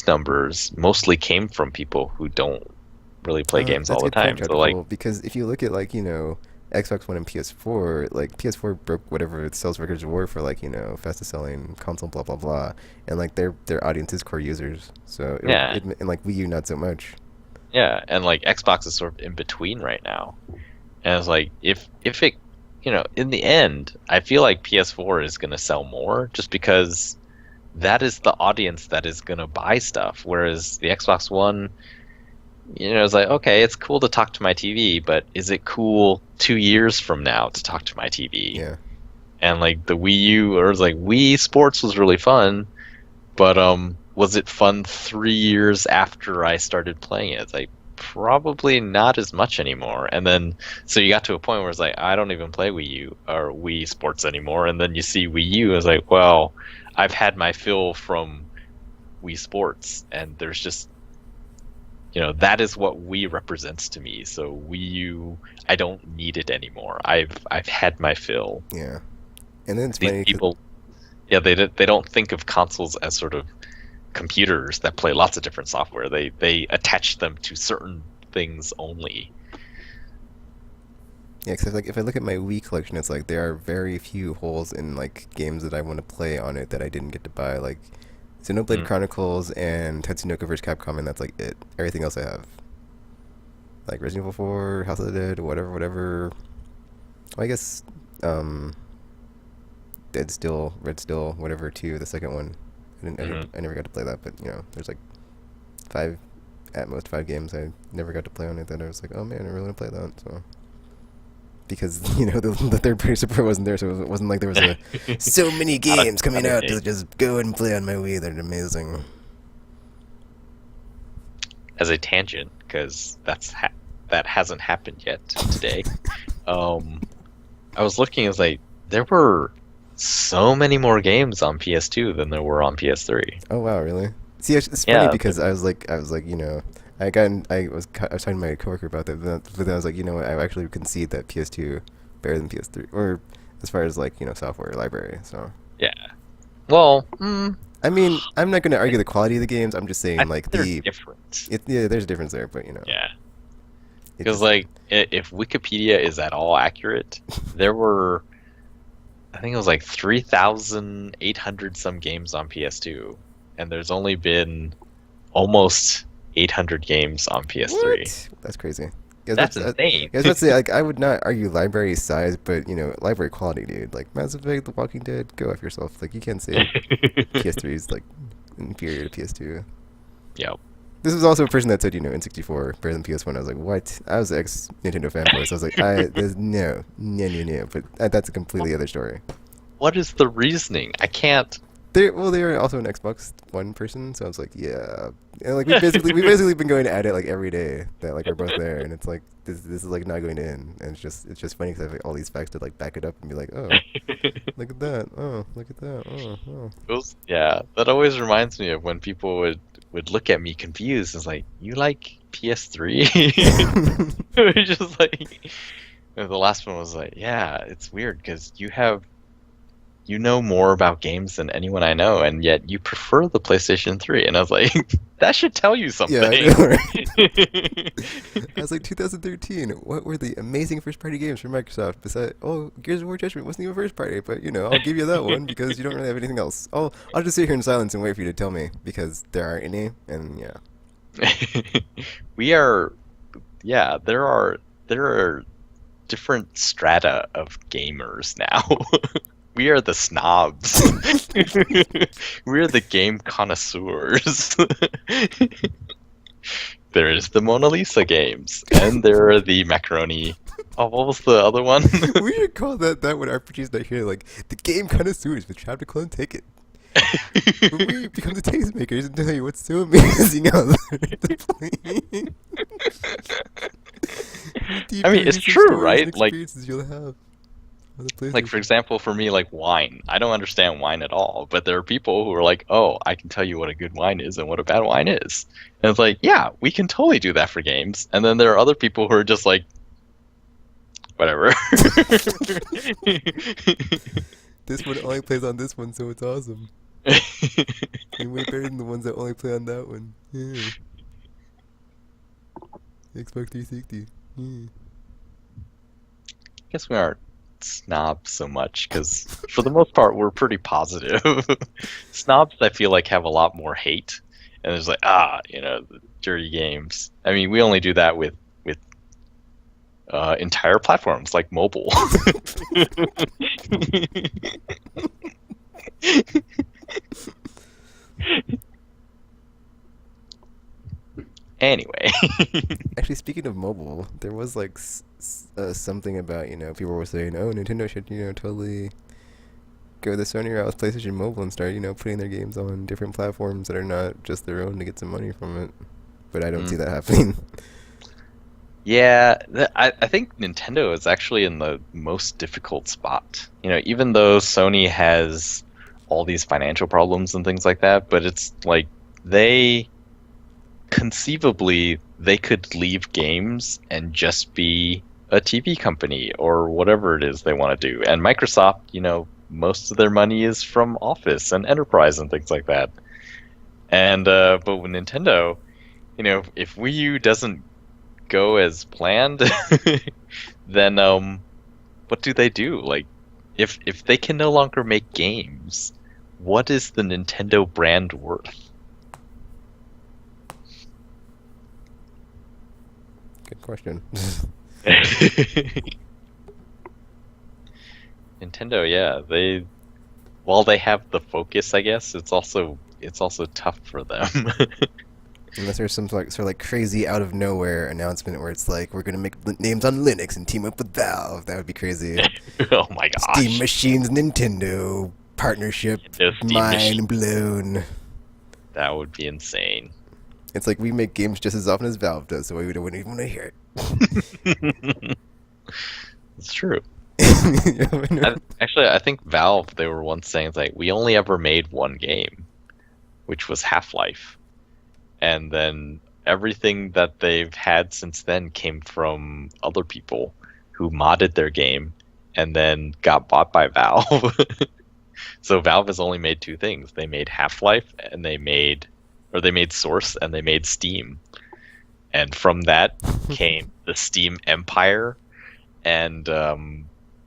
numbers mostly came from people who don't really play games all the time. Point, so like, because if you look at like Xbox One and PS4, like PS4 broke whatever its sales records were for like fastest selling console, blah blah blah, and like their audience is core users. So and like Wii U not so much. Yeah, and like Xbox is sort of in between right now, and it's like if it, in the end, I feel like PS4 is going to sell more just because that is the audience that is going to buy stuff, whereas the Xbox One, it's like, okay, it's cool to talk to my TV, but is it cool 2 years from now to talk to my TV? Yeah. And like the Wii U, or it was like Wii Sports was really fun, but was it fun 3 years after I started playing it? It's like probably not as much anymore. And then so you got to a point where it's like, I don't even play Wii U or Wii Sports anymore. And then you see Wii U, it's like, well, I've had my fill from Wii Sports, and there's just that is what Wii represents to me. So Wii U, I don't need it anymore. I've had my fill. Yeah, and then it's These funny people, they don't think of consoles as sort of computers that play lots of different software. They attach them to certain things only. Yeah, because like if I look at my Wii collection, it's like there are very few holes in like games that I want to play on it that I didn't get to buy. Like Xenoblade Chronicles and Tatsunoko vs. Capcom, and that's like it. Everything else I have, like Resident Evil 4, House of the Dead, whatever. Well, I guess Red Still, whatever 2, the second one. I never got to play that, but there's like at most five games I never got to play on it that I was like, oh man, I really want to play that. So because the third party support wasn't there, so it wasn't like there was so many games coming out to just go and play on my Wii. They're amazing. As a tangent, because that hasn't happened yet today. I was looking, I was like, there were so many more games on PS2 than there were on PS3. Oh wow, really? See, it's funny because I was like, I was talking to my coworker about that, but then I was like, what, I actually concede that PS2 better than PS3, or as far as like software library. So yeah, well, I mean, I'm not going to argue the quality of the games. I'm just saying like the difference. There's a difference there, but yeah, because like if Wikipedia is at all accurate, there were, I think it was like 3,800 some games on PS2, and there's only been almost 800 games on PS3. What? That's crazy. That's insane. I was about to say, like, I would not argue library size, but library quality, dude. Like Mass Effect, The Walking Dead, go F yourself. Like you can't say PS3 is like inferior to PS2. Yep. This was also a person that said, N64 better than PS1. I was like, what? I was an ex Nintendo fanboy, so I was like, there's no. But that's a completely other story. What is the reasoning? I can't. They are also an Xbox One person, so I was like, yeah. And like we basically been going at it like every day that like we're both there, and it's like this is like not going in, and it's just funny because I have like, all these facts to like back it up and be like, oh, look at that, oh, look at that, oh. Yeah, that always reminds me of when people would look at me confused. It's like, you like PS3? Just like, and the last one was like, yeah, it's weird because you know more about games than anyone I know, and yet you prefer the PlayStation 3. And I was like, that should tell you something. Yeah, I know, right? I was like, 2013. What were the amazing first-party games from Microsoft? Besides, Gears of War Judgment wasn't even first-party, but I'll give you that one because you don't really have anything else. I'll just sit here in silence and wait for you to tell me because there aren't any, and yeah. We are, yeah. There are different strata of gamers now. We are the snobs. We are the game connoisseurs. There is the Mona Lisa games, and there are the macaroni. Oh, what was the other one? We should call that when RPGs not here, like the game connoisseurs with Chapter Clone Ticket. When we become the tastemakers and tell you what's so amazing out there to play. I mean, it's true, right? Like, you'll have. Like, for example, for me, like wine. I don't understand wine at all, but there are people who are like, oh, I can tell you what a good wine is and what a bad wine is. And it's like, yeah, we can totally do that for games. And then there are other people who are just like, whatever. This one only plays on this one, so it's awesome. And way better than the ones that only play on that one. Yeah. Xbox 360. Yeah. I guess we aren't snobs so much because for the most part we're pretty positive. Snobs, I feel like, have a lot more hate, and there's like, the dirty games. I mean, we only do that with entire platforms like mobile. Anyway. Actually, speaking of mobile, there was like something about, people were saying, oh, Nintendo should, totally go the Sony route with PlayStation Mobile and start, putting their games on different platforms that are not just their own to get some money from it. But I don't see that happening. Yeah, I think Nintendo is actually in the most difficult spot. Even though Sony has all these financial problems and things like that, but it's like conceively they could leave games and just be a TV company or whatever it is they want to do. And Microsoft, most of their money is from Office and Enterprise and things like that. And but with Nintendo, if Wii U doesn't go as planned, then what do they do? Like, if they can no longer make games, what is the Nintendo brand worth? Good question. Nintendo, yeah, while they have the focus, I guess it's also tough for them. Unless there's some sort of like crazy out of nowhere announcement where it's like, we're gonna make names on Linux and team up with Valve. That would be crazy. Oh my gosh. Steam Machines Nintendo partnership, mind blown. That would be insane. It's like we make games just as often as Valve does, so we wouldn't even want to hear it. It's true. I think Valve, they were once saying, like, we only ever made one game, which was Half-Life. And then everything that they've had since then came from other people who modded their game and then got bought by Valve. So Valve has only made two things. They made Half-Life and they made Source and they made Steam. And from that came the Steam Empire and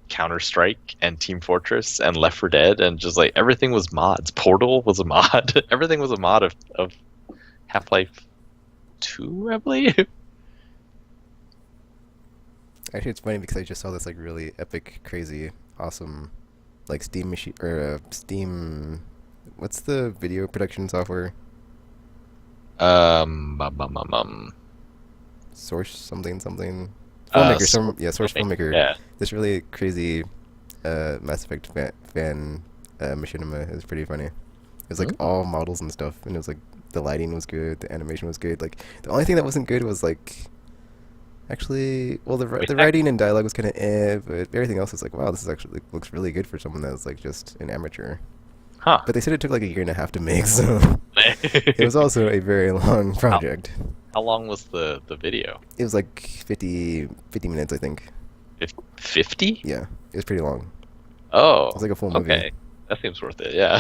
Counter-Strike and Team Fortress and Left 4 Dead, and just like everything was mods. Portal was a mod. Everything was a mod of Half-Life 2, I believe. Actually, it's funny because I just saw this like really epic, crazy, awesome, like Steam machine or Steam. What's the video production software? Bum, bum, bum, bum. Source something. Filmmaker, Source Filmmaker, Filmmaker. yeah. This really crazy Mass Effect fan machinima is pretty funny. It was like Hmm? all models and stuff, and it was like the lighting was good, the animation was good. Like the only thing that wasn't good was like actually, well, Wait, the writing and dialogue was kind of but everything else was like, wow, this is actually looks really good for someone that's like just an amateur. huh? But they said it took like a year and a half to make, so it was also a very long how, project. how long was the video? It was like 50 minutes, I think. 50? Yeah, it was pretty long. Oh, It was like a full movie. okay. That seems worth it. Yeah.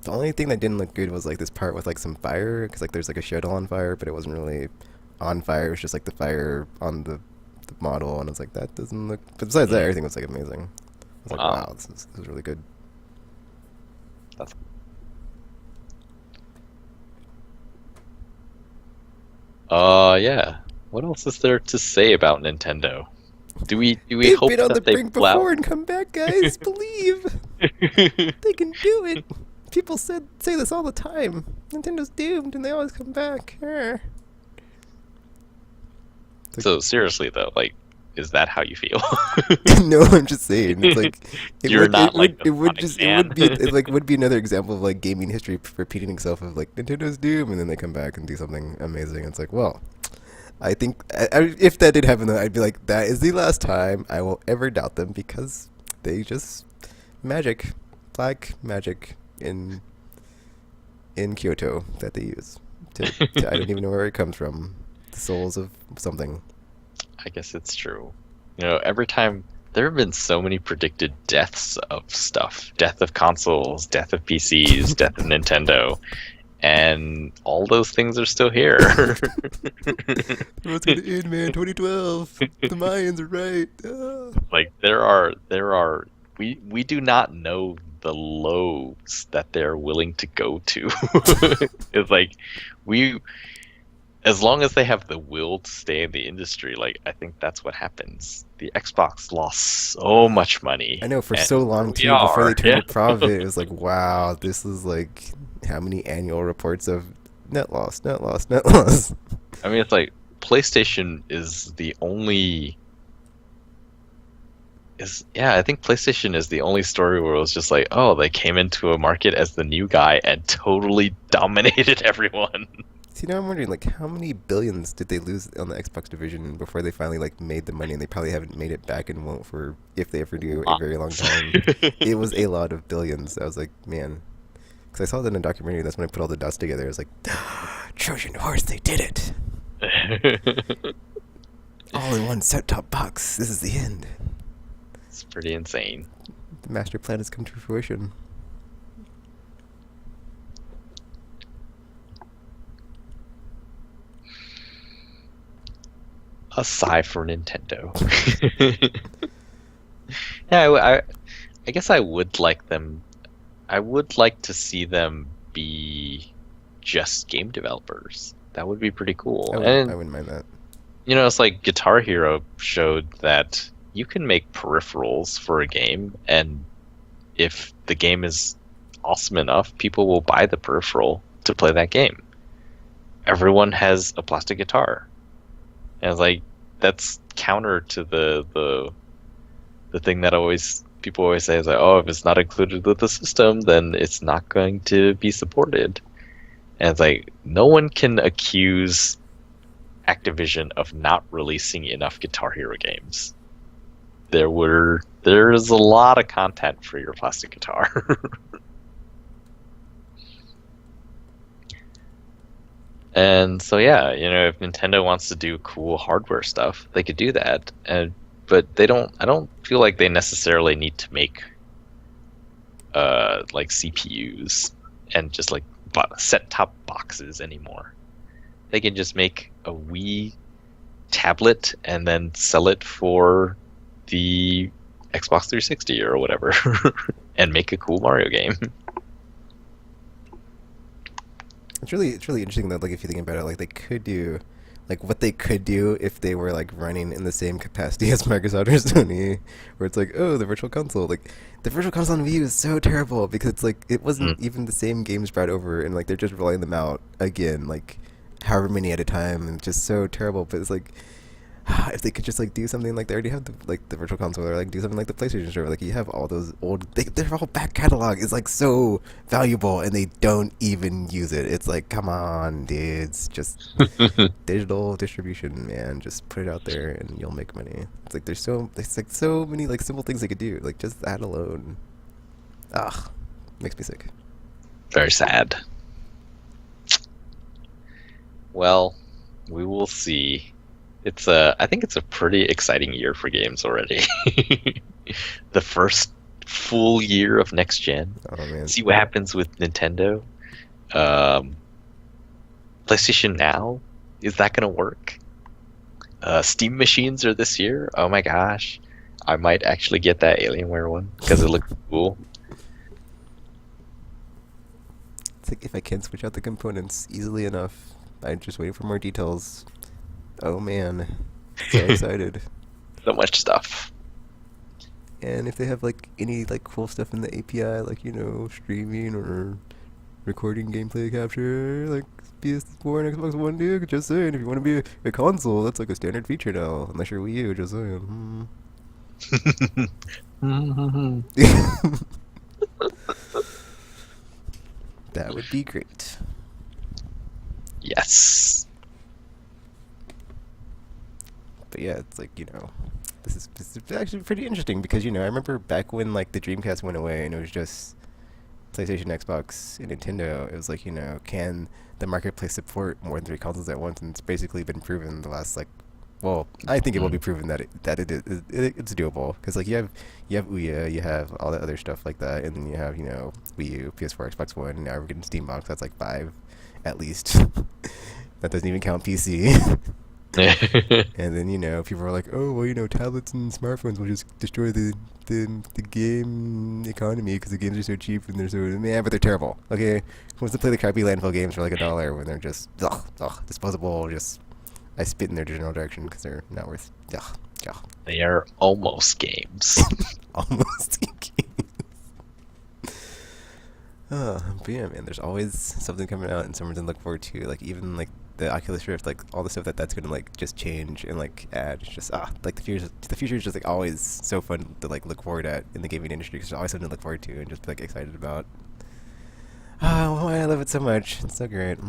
The only thing that didn't look good was like this part with like some fire, because like there's like a shuttle on fire, but it wasn't really on fire. It was just like the fire on the model, and I was like, that doesn't look. But besides that, everything was like amazing. I was like, Wow. wow, this is really good. That's yeah. What else is there to say about Nintendo? Do we They've hope been on the that they brink pull out? before and come back, guys. Believe they can do it. People say this all the time. Nintendo's doomed, and they always come back. So seriously though, like, is that how you feel? No, I'm just saying. It's like You're not like it a would Sonic just fan. it like would be another example of like gaming history repeating itself of like Nintendo's doom, and then they come back and do something amazing. It's like, well, I think if that did happen, then I'd be like, that is the last time I will ever doubt them, because they just magic, black magic in Kyoto that they use. I don't even know where it comes from. The souls of something. I guess it's true. You know, every time there have been so many predicted deaths of stuff, death of consoles, death of PCs, death of Nintendo, and all those things are still here. What's gonna end, man? 2012. The Mayans are right. Like there are we do not know the lows that they're willing to go to. It's like we as long as they have the will to stay in the industry, like I think that's what happens. The Xbox lost so much money. I know, for and so long here too we before they are. turned Yeah. a profit. It was like, wow, this is like how many annual reports of net loss, net loss, net loss. I mean, it's like PlayStation is the only. I think PlayStation is the only story where it was just like, oh, they came into a market as the new guy and totally dominated everyone. See, now I'm wondering, like, how many billions did they lose on the Xbox division before they finally like made the money, and they probably haven't made it back and won't for, if they ever do, a very long time. It was a lot of billions. I was like, man, because I saw that in a documentary. That's when I put all the dots together. I was like, Trojan horse, they did it! All in one set-top box. This is the end. It's pretty insane. The master plan has come to fruition. A sigh for Nintendo. Yeah, I guess I would like them. I would like to see them be just game developers. That would be pretty cool. I wouldn't mind that. You know, it's like Guitar Hero showed that you can make peripherals for a game, and if the game is awesome enough, people will buy the peripheral to play that game. Everyone has a plastic guitar. And it's like that's counter to the thing that people always say is like, oh, if it's not included with the system, then it's not going to be supported. And it's like no one can accuse Activision of not releasing enough Guitar Hero games. There is a lot of content for your plastic guitar. And so yeah, you know, if Nintendo wants to do cool hardware stuff, they could do that. But I don't feel like they necessarily need to make like CPUs and just like set top boxes anymore. They can just make a Wii tablet and then sell it for the Xbox 360 or whatever and make a cool Mario game. It's really interesting that, like, if you think about it, like, they could do, like what they could do if they were like running in the same capacity as Microsoft or Sony, where it's like, oh, the Virtual Console, like the Virtual Console on Wii U is so terrible because it's like it wasn't Mm. even the same games brought over, and like they're just rolling them out again, like however many at a time, and just so terrible. But it's like if they could just like do something like they already have the Virtual Console, or like do something like the PlayStation Store, like you have all those old, their whole back catalog is like so valuable, and they don't even use it. It's like, come on, dudes, just digital distribution, man. Just put it out there, and you'll make money. It's like so many like simple things they could do. Like just that alone, makes me sick. Very sad. Well, we will see. I think it's a pretty exciting year for games already. The first full year of next gen. Oh man, See what happens with Nintendo. Um, PlayStation Now, is that gonna work? Steam machines are this year. Oh my gosh, I might actually get that Alienware one because it looks cool. it's like if I can switch out the components easily enough, I'm just waiting for more details. Oh man, so excited. So much stuff. And if they have like any like cool stuff in the API, like streaming or recording gameplay capture, like PS4 and Xbox One, dude. Just saying, if you want to be a console, that's like a standard feature now. Unless you're Wii U, just saying. That would be great. Yes. But yeah, it's like this is actually pretty interesting because I remember back when like the Dreamcast went away and it was just PlayStation, Xbox, and Nintendo. It was like can the marketplace support more than three consoles at once? And it's basically been proven the last like. Well, I think it will be proven that it's doable because like you have Ouya, you have all that other stuff like that, and then you have Wii U, PS4, Xbox One. And now we're getting Steam Box. That's like five, at least. That doesn't even count PC. And then people are like, oh well, tablets and smartphones will just destroy the game economy because the games are so cheap and they're so but they're terrible. Okay, who wants to play the crappy landfill games for like $1 when they're just disposable? Just I spit in their general direction because they're not worth. They are almost games. Almost games. But yeah, man, there's always something coming out and something to look forward to. Like even like the Oculus Rift, like all the stuff that's gonna like just change and like add. It's just like the future is just like always so fun to like look forward at in the gaming industry because there's always something to look forward to and just be like excited about. Why I love it so much. It's so great.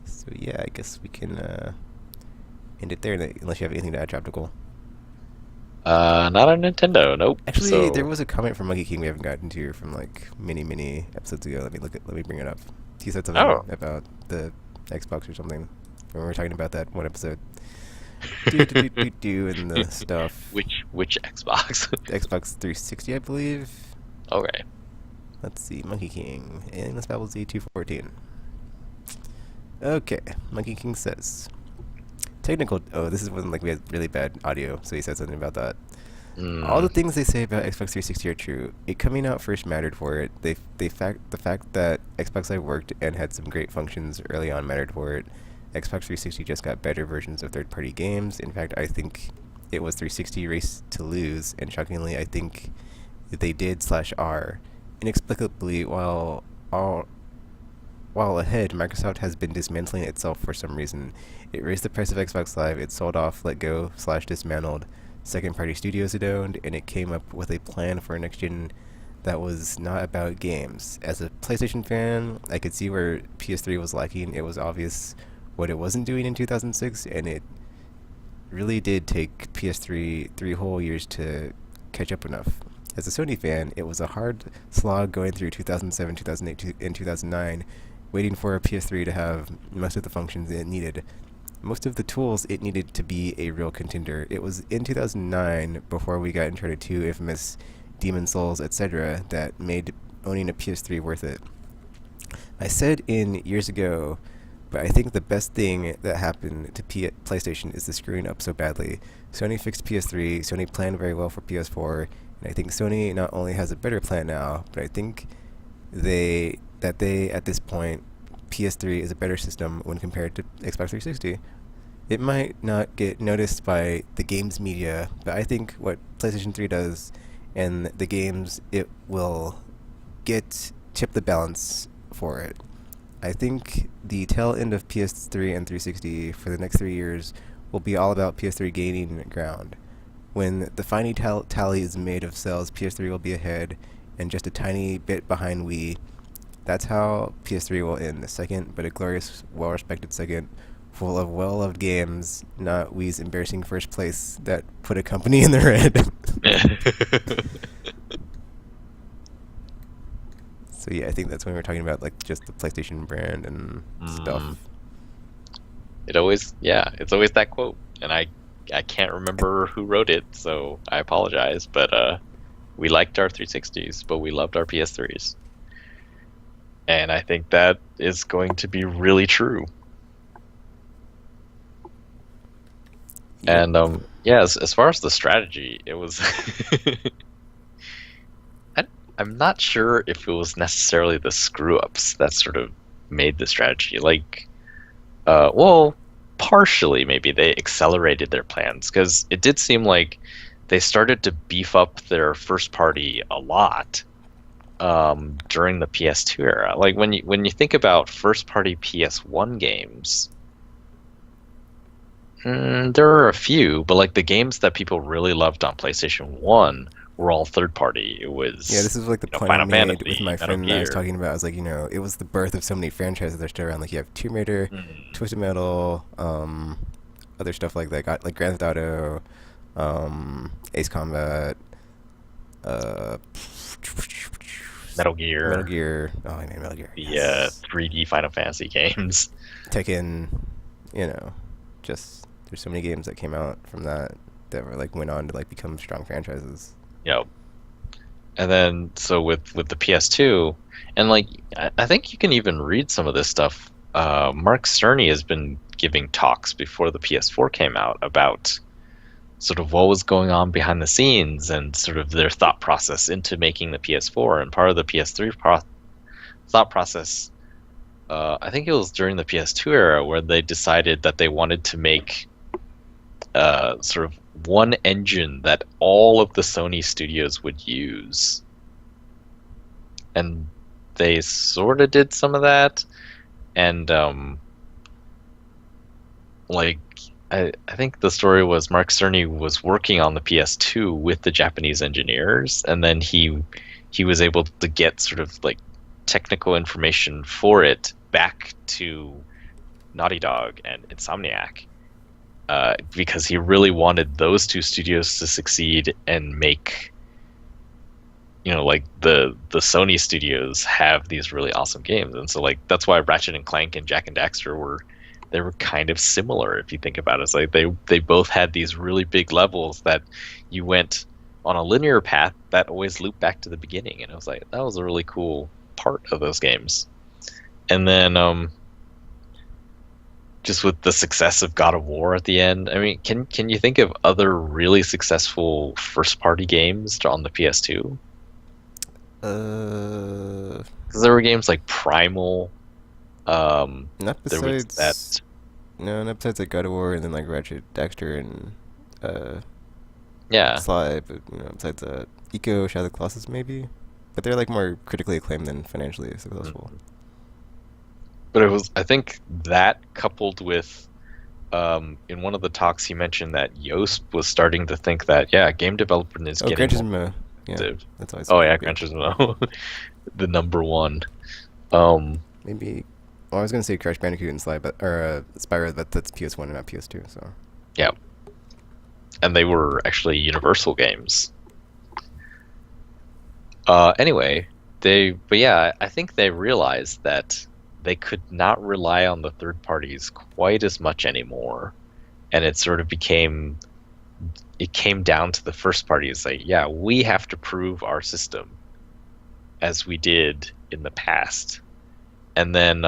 So yeah, I guess we can end it there unless you have anything to add, Tropical. Not on Nintendo. Nope. Actually, So, there was a comment from Monkey King we haven't gotten to from like many episodes ago. Let me bring it up. He said something about the Xbox or something when we were talking about that one episode. And the stuff. which Xbox? The Xbox 360, I believe. Okay. Let's see, Monkey King, Aimless Babble Z-219. Okay, Monkey King says technical. Oh, this is when like we had really bad audio, so he said something about that. All the things they say about Xbox 360 are true. It coming out first mattered for it. The fact that Xbox Live worked and had some great functions early on mattered for it. Xbox 360 just got better versions of third-party games. In fact, I think it was 360 race to lose, and shockingly, I think they did/are. Inexplicably, while ahead, Microsoft has been dismantling itself for some reason. It raised the price of Xbox Live, it sold off, let go/dismantled second-party studios it owned, and it came up with a plan for a next-gen that was not about games. As a PlayStation fan, I could see where PS3 was lacking. It was obvious what it wasn't doing in 2006, and it really did take PS3 3 whole years to catch up enough. As a Sony fan, it was a hard slog going through 2007, 2008, and 2009, waiting for a PS3 to have most of the functions it needed. Most of the tools it needed to be a real contender. It was in 2009, before we got Uncharted 2, Infamous, Demon Souls, etc., that made owning a PS3 worth it. I said in years ago, but I think the best thing that happened to PlayStation is the screwing up so badly. Sony fixed PS3, Sony planned very well for PS4, and I think Sony not only has a better plan now, but I think they at this point PS3 is a better system when compared to Xbox 360. It might not get noticed by the games media, but I think what PlayStation 3 does and the games it will get tip the balance for it. I think the tail end of PS3 and 360 for the next 3 years will be all about PS3 gaining ground. When the final tally is made of sales, PS3 will be ahead and just a tiny bit behind Wii. That's how PS3 will end the second, but a glorious, well-respected second, full of well-loved games, not Wii's embarrassing first place that put a company in the red. So yeah, I think that's when we're talking about like just the PlayStation brand and stuff. It's always that quote, and I can't remember who wrote it, so I apologize. But we liked our 360s, but we loved our PS3s, and I think that is going to be really true. And as far as the strategy, it was. I'm not sure if it was necessarily the screw ups that sort of made the strategy. Like, well, partially maybe they accelerated their plans, because it did seem like they started to beef up their first party a lot during the PS2 era. Like when you think about first party PS1 games, there are a few, but like the games that people really loved on PlayStation 1 were all third party. It was this is like the point I made with my friend that I was talking about. I was like, it was the birth of so many franchises that are still around. Like you have Tomb Raider, Twisted Metal, other stuff like that. Got like Grand Theft Auto, Ace Combat, Metal Gear. Oh, I mean Metal Gear. The 3D Final Fantasy games. Tekken. Just there's so many games that came out from that were like went on to like become strong franchises. Yep. And then so with the PS2, and like I think you can even read some of this stuff. Mark Cerny has been giving talks before the PS4 came out about sort of what was going on behind the scenes and sort of their thought process into making the PS4. And part of the PS3 thought process, I think it was during the PS2 era, where they decided that they wanted to make sort of one engine that all of the Sony studios would use. And they sort of did some of that. And I think the story was Mark Cerny was working on the PS2 with the Japanese engineers, and then he was able to get sort of like technical information for it back to Naughty Dog and Insomniac. Because he really wanted those two studios to succeed and make, like the Sony studios have these really awesome games. And so like that's why Ratchet and Clank and Jak and Daxter were kind of similar if you think about it. It's like they both had these really big levels that you went on a linear path that always looped back to the beginning, and it was like that was a really cool part of those games. And then just with the success of God of War at the end, I mean, can you think of other really successful first-party games on the PS2? Because there were games like Primal. Not besides not besides like God of War and then like Ratchet, Daxter, and Sly, but besides Eco, Shadow of the Colossus maybe, but they're like more critically acclaimed than financially successful. But it was, I think, that coupled with, in one of the talks he mentioned that Yoast was starting to think that, game development is getting Gran Turismo. Yeah, that's always Gran Turismo. The number one. Maybe, I was going to say Crash Bandicoot and Spyro, but that's PS1 and not PS2, so. Yeah. And they were actually Universal games. Anyway, I think they realized that they could not rely on the third parties quite as much anymore, and it sort of came down to the first parties. Like, we have to prove our system as we did in the past, and then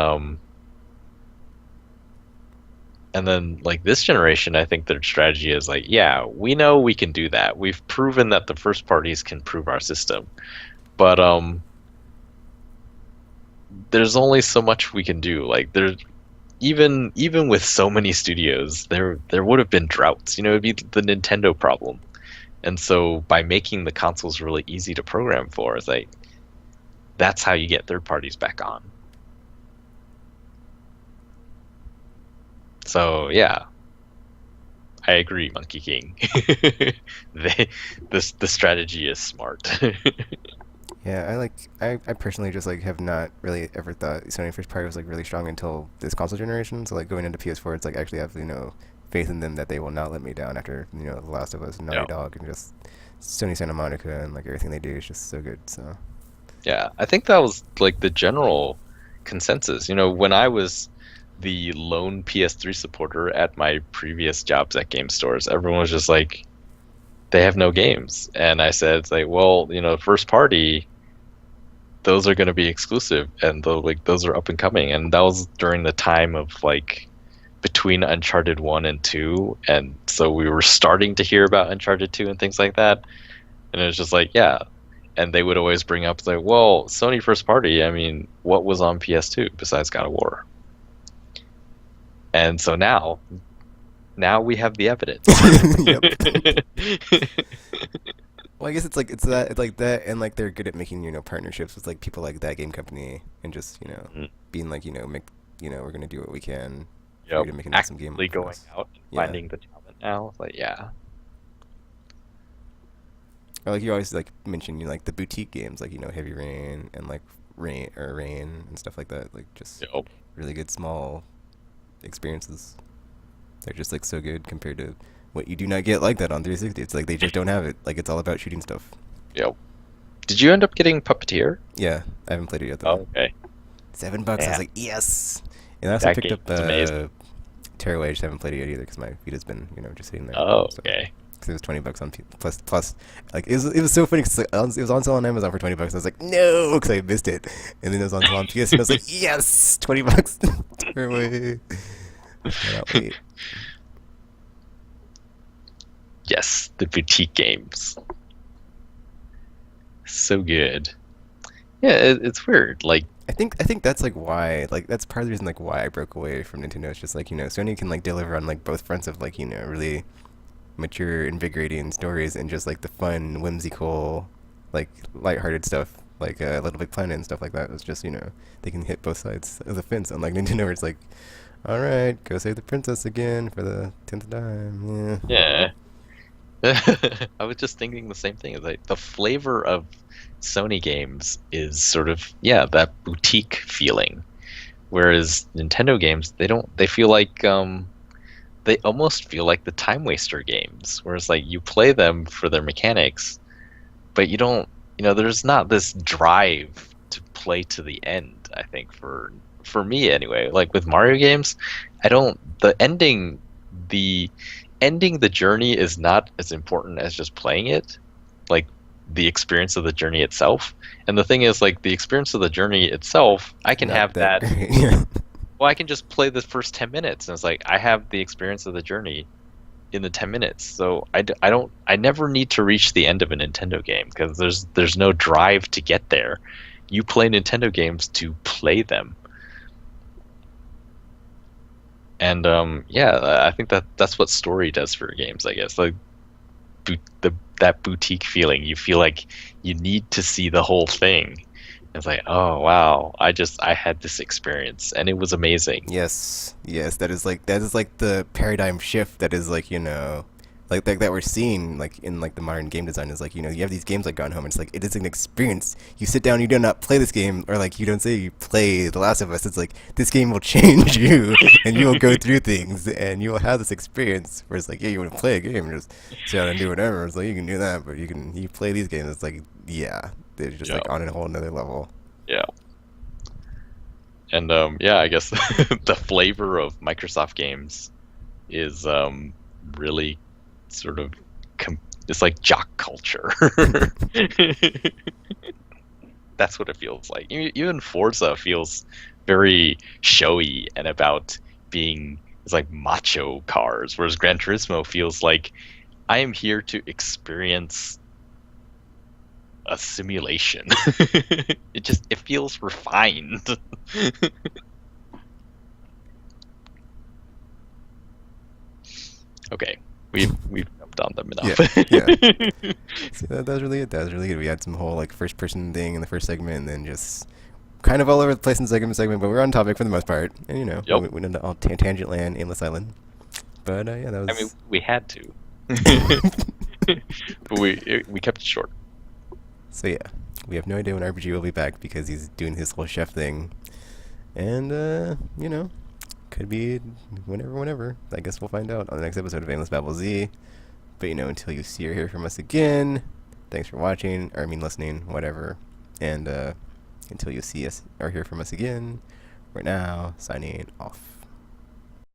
like this generation, I think their strategy is like, we know we can do that. We've proven that the first parties can prove our system, but there's only so much we can do. Like there's even with so many studios, there would have been droughts. It'd be the Nintendo problem. And so by making the consoles really easy to program for, it's like that's how you get third parties back on. So yeah, I agree, Monkey King. The strategy is smart. Yeah, I personally just like have not really ever thought Sony first party was like really strong until this console generation. So like going into PS4, it's like actually have faith in them that they will not let me down after The Last of Us and Naughty No. Dog and just Sony Santa Monica and like everything they do is just so good. So Yeah, I think that was like the general consensus. When I was the lone PS3 supporter at my previous jobs at game stores, everyone was just like, they have no games. And I said, it's like, well, first party, those are going to be exclusive, and those are up and coming. And that was during the time of like between Uncharted 1 and 2, and so we were starting to hear about Uncharted 2 and things like that. And it was just like, yeah. And they would always bring up like, well, Sony first party, I mean, what was on PS2 besides God of War? And so now we have the evidence. Yep. Well, I guess it's like that, and like they're good at making partnerships with like people like that game company, and just Mhm. being like make we're gonna do what we can. Yep. We're gonna make an awesome game. Actively for going us. out and Yeah. finding the talent now. Like, yeah. Or, like you always like mention like the boutique games like Heavy Rain and like Rain and stuff like that, like just Yep. really good small experiences. They're just like so good compared to what you do not get like that on 360. It's like they just don't have it. Like it's all about shooting stuff. Yep. Did you end up getting Puppeteer? Yeah, I haven't played it yet though. Oh, okay. $7. I was Yeah. like, yes. And I also That picked game up is amazing. Tearaway. I just haven't played it yet either because my Vita's been just sitting there. Oh, So, okay. because it was $20 on plus like it was so funny because it was on sale on Amazon for $20. And I was like, no, because I missed it. And then it was on sale on PS, and I was like, yes, $20. Tearaway. I cannot wait. Yes, the boutique games. So good. Yeah, it's weird. Like, I think that's like why that's part of the reason like why I broke away from Nintendo. It's just like Sony can like deliver on like both fronts of like really mature, invigorating stories and just like the fun, whimsical, like lighthearted stuff like Little Big Planet and stuff like that. It was just they can hit both sides of the fence. Unlike Nintendo, where it's like, all right, go save the princess again for the 10th time. Yeah. yeah. I was just thinking the same thing. It's like the flavor of Sony games is sort of that boutique feeling, whereas Nintendo games they feel like they almost feel like the time waster games, whereas like you play them for their mechanics, but you don't there's not this drive to play to the end. I think for me anyway, like with Mario games, I don't the ending the journey is not as important as just playing it, like the experience of the journey itself. And the thing is, like, the experience of the journey itself, I can Not have that. great. Yeah. Well, I can just play the first 10 minutes, and it's like I have the experience of the journey in the 10 minutes. So I never need to reach the end of a Nintendo game because there's no drive to get there. You play Nintendo games to play them. And I think that's what story does for games, I guess. Like that boutique feeling, you feel like you need to see the whole thing. It's like, oh wow, I had this experience and it was amazing. Yes, that is like the paradigm shift that is like like that we're seeing like in like the modern game design is like you have these games like Gone Home. And it's like it is an experience. You sit down, you do not play this game, or like you don't say you play The Last of Us. It's like this game will change you, and you will go through things, and you will have this experience. Whereas like you want to play a game, and just sit down and do whatever. It's like you can do that, but you play these games. It's like they're just like on a whole another level. Yeah. And I guess the flavor of Microsoft games is really sort of it's like jock culture. That's what it feels like. Even Forza feels very showy and about being it's like macho cars, whereas Gran Turismo feels like I am here to experience a simulation. It feels refined. Okay, we've jumped on them enough. Yeah. See, that was really it. That was really good. We had some whole like first person thing in the first segment, and then just kind of all over the place in the second segment. But we're on topic for the most part, and Yep. we went into all tangent land, aimless island. But yeah, that was. I mean, we had to, but we kept it short. So yeah, we have no idea when RPG will be back because he's doing his whole chef thing, and could be whenever. I guess we'll find out on the next episode of Aimless Babble Z. But until you see or hear from us again, thanks for watching, or I mean listening, whatever. And until you see us or hear from us again, we're now signing off.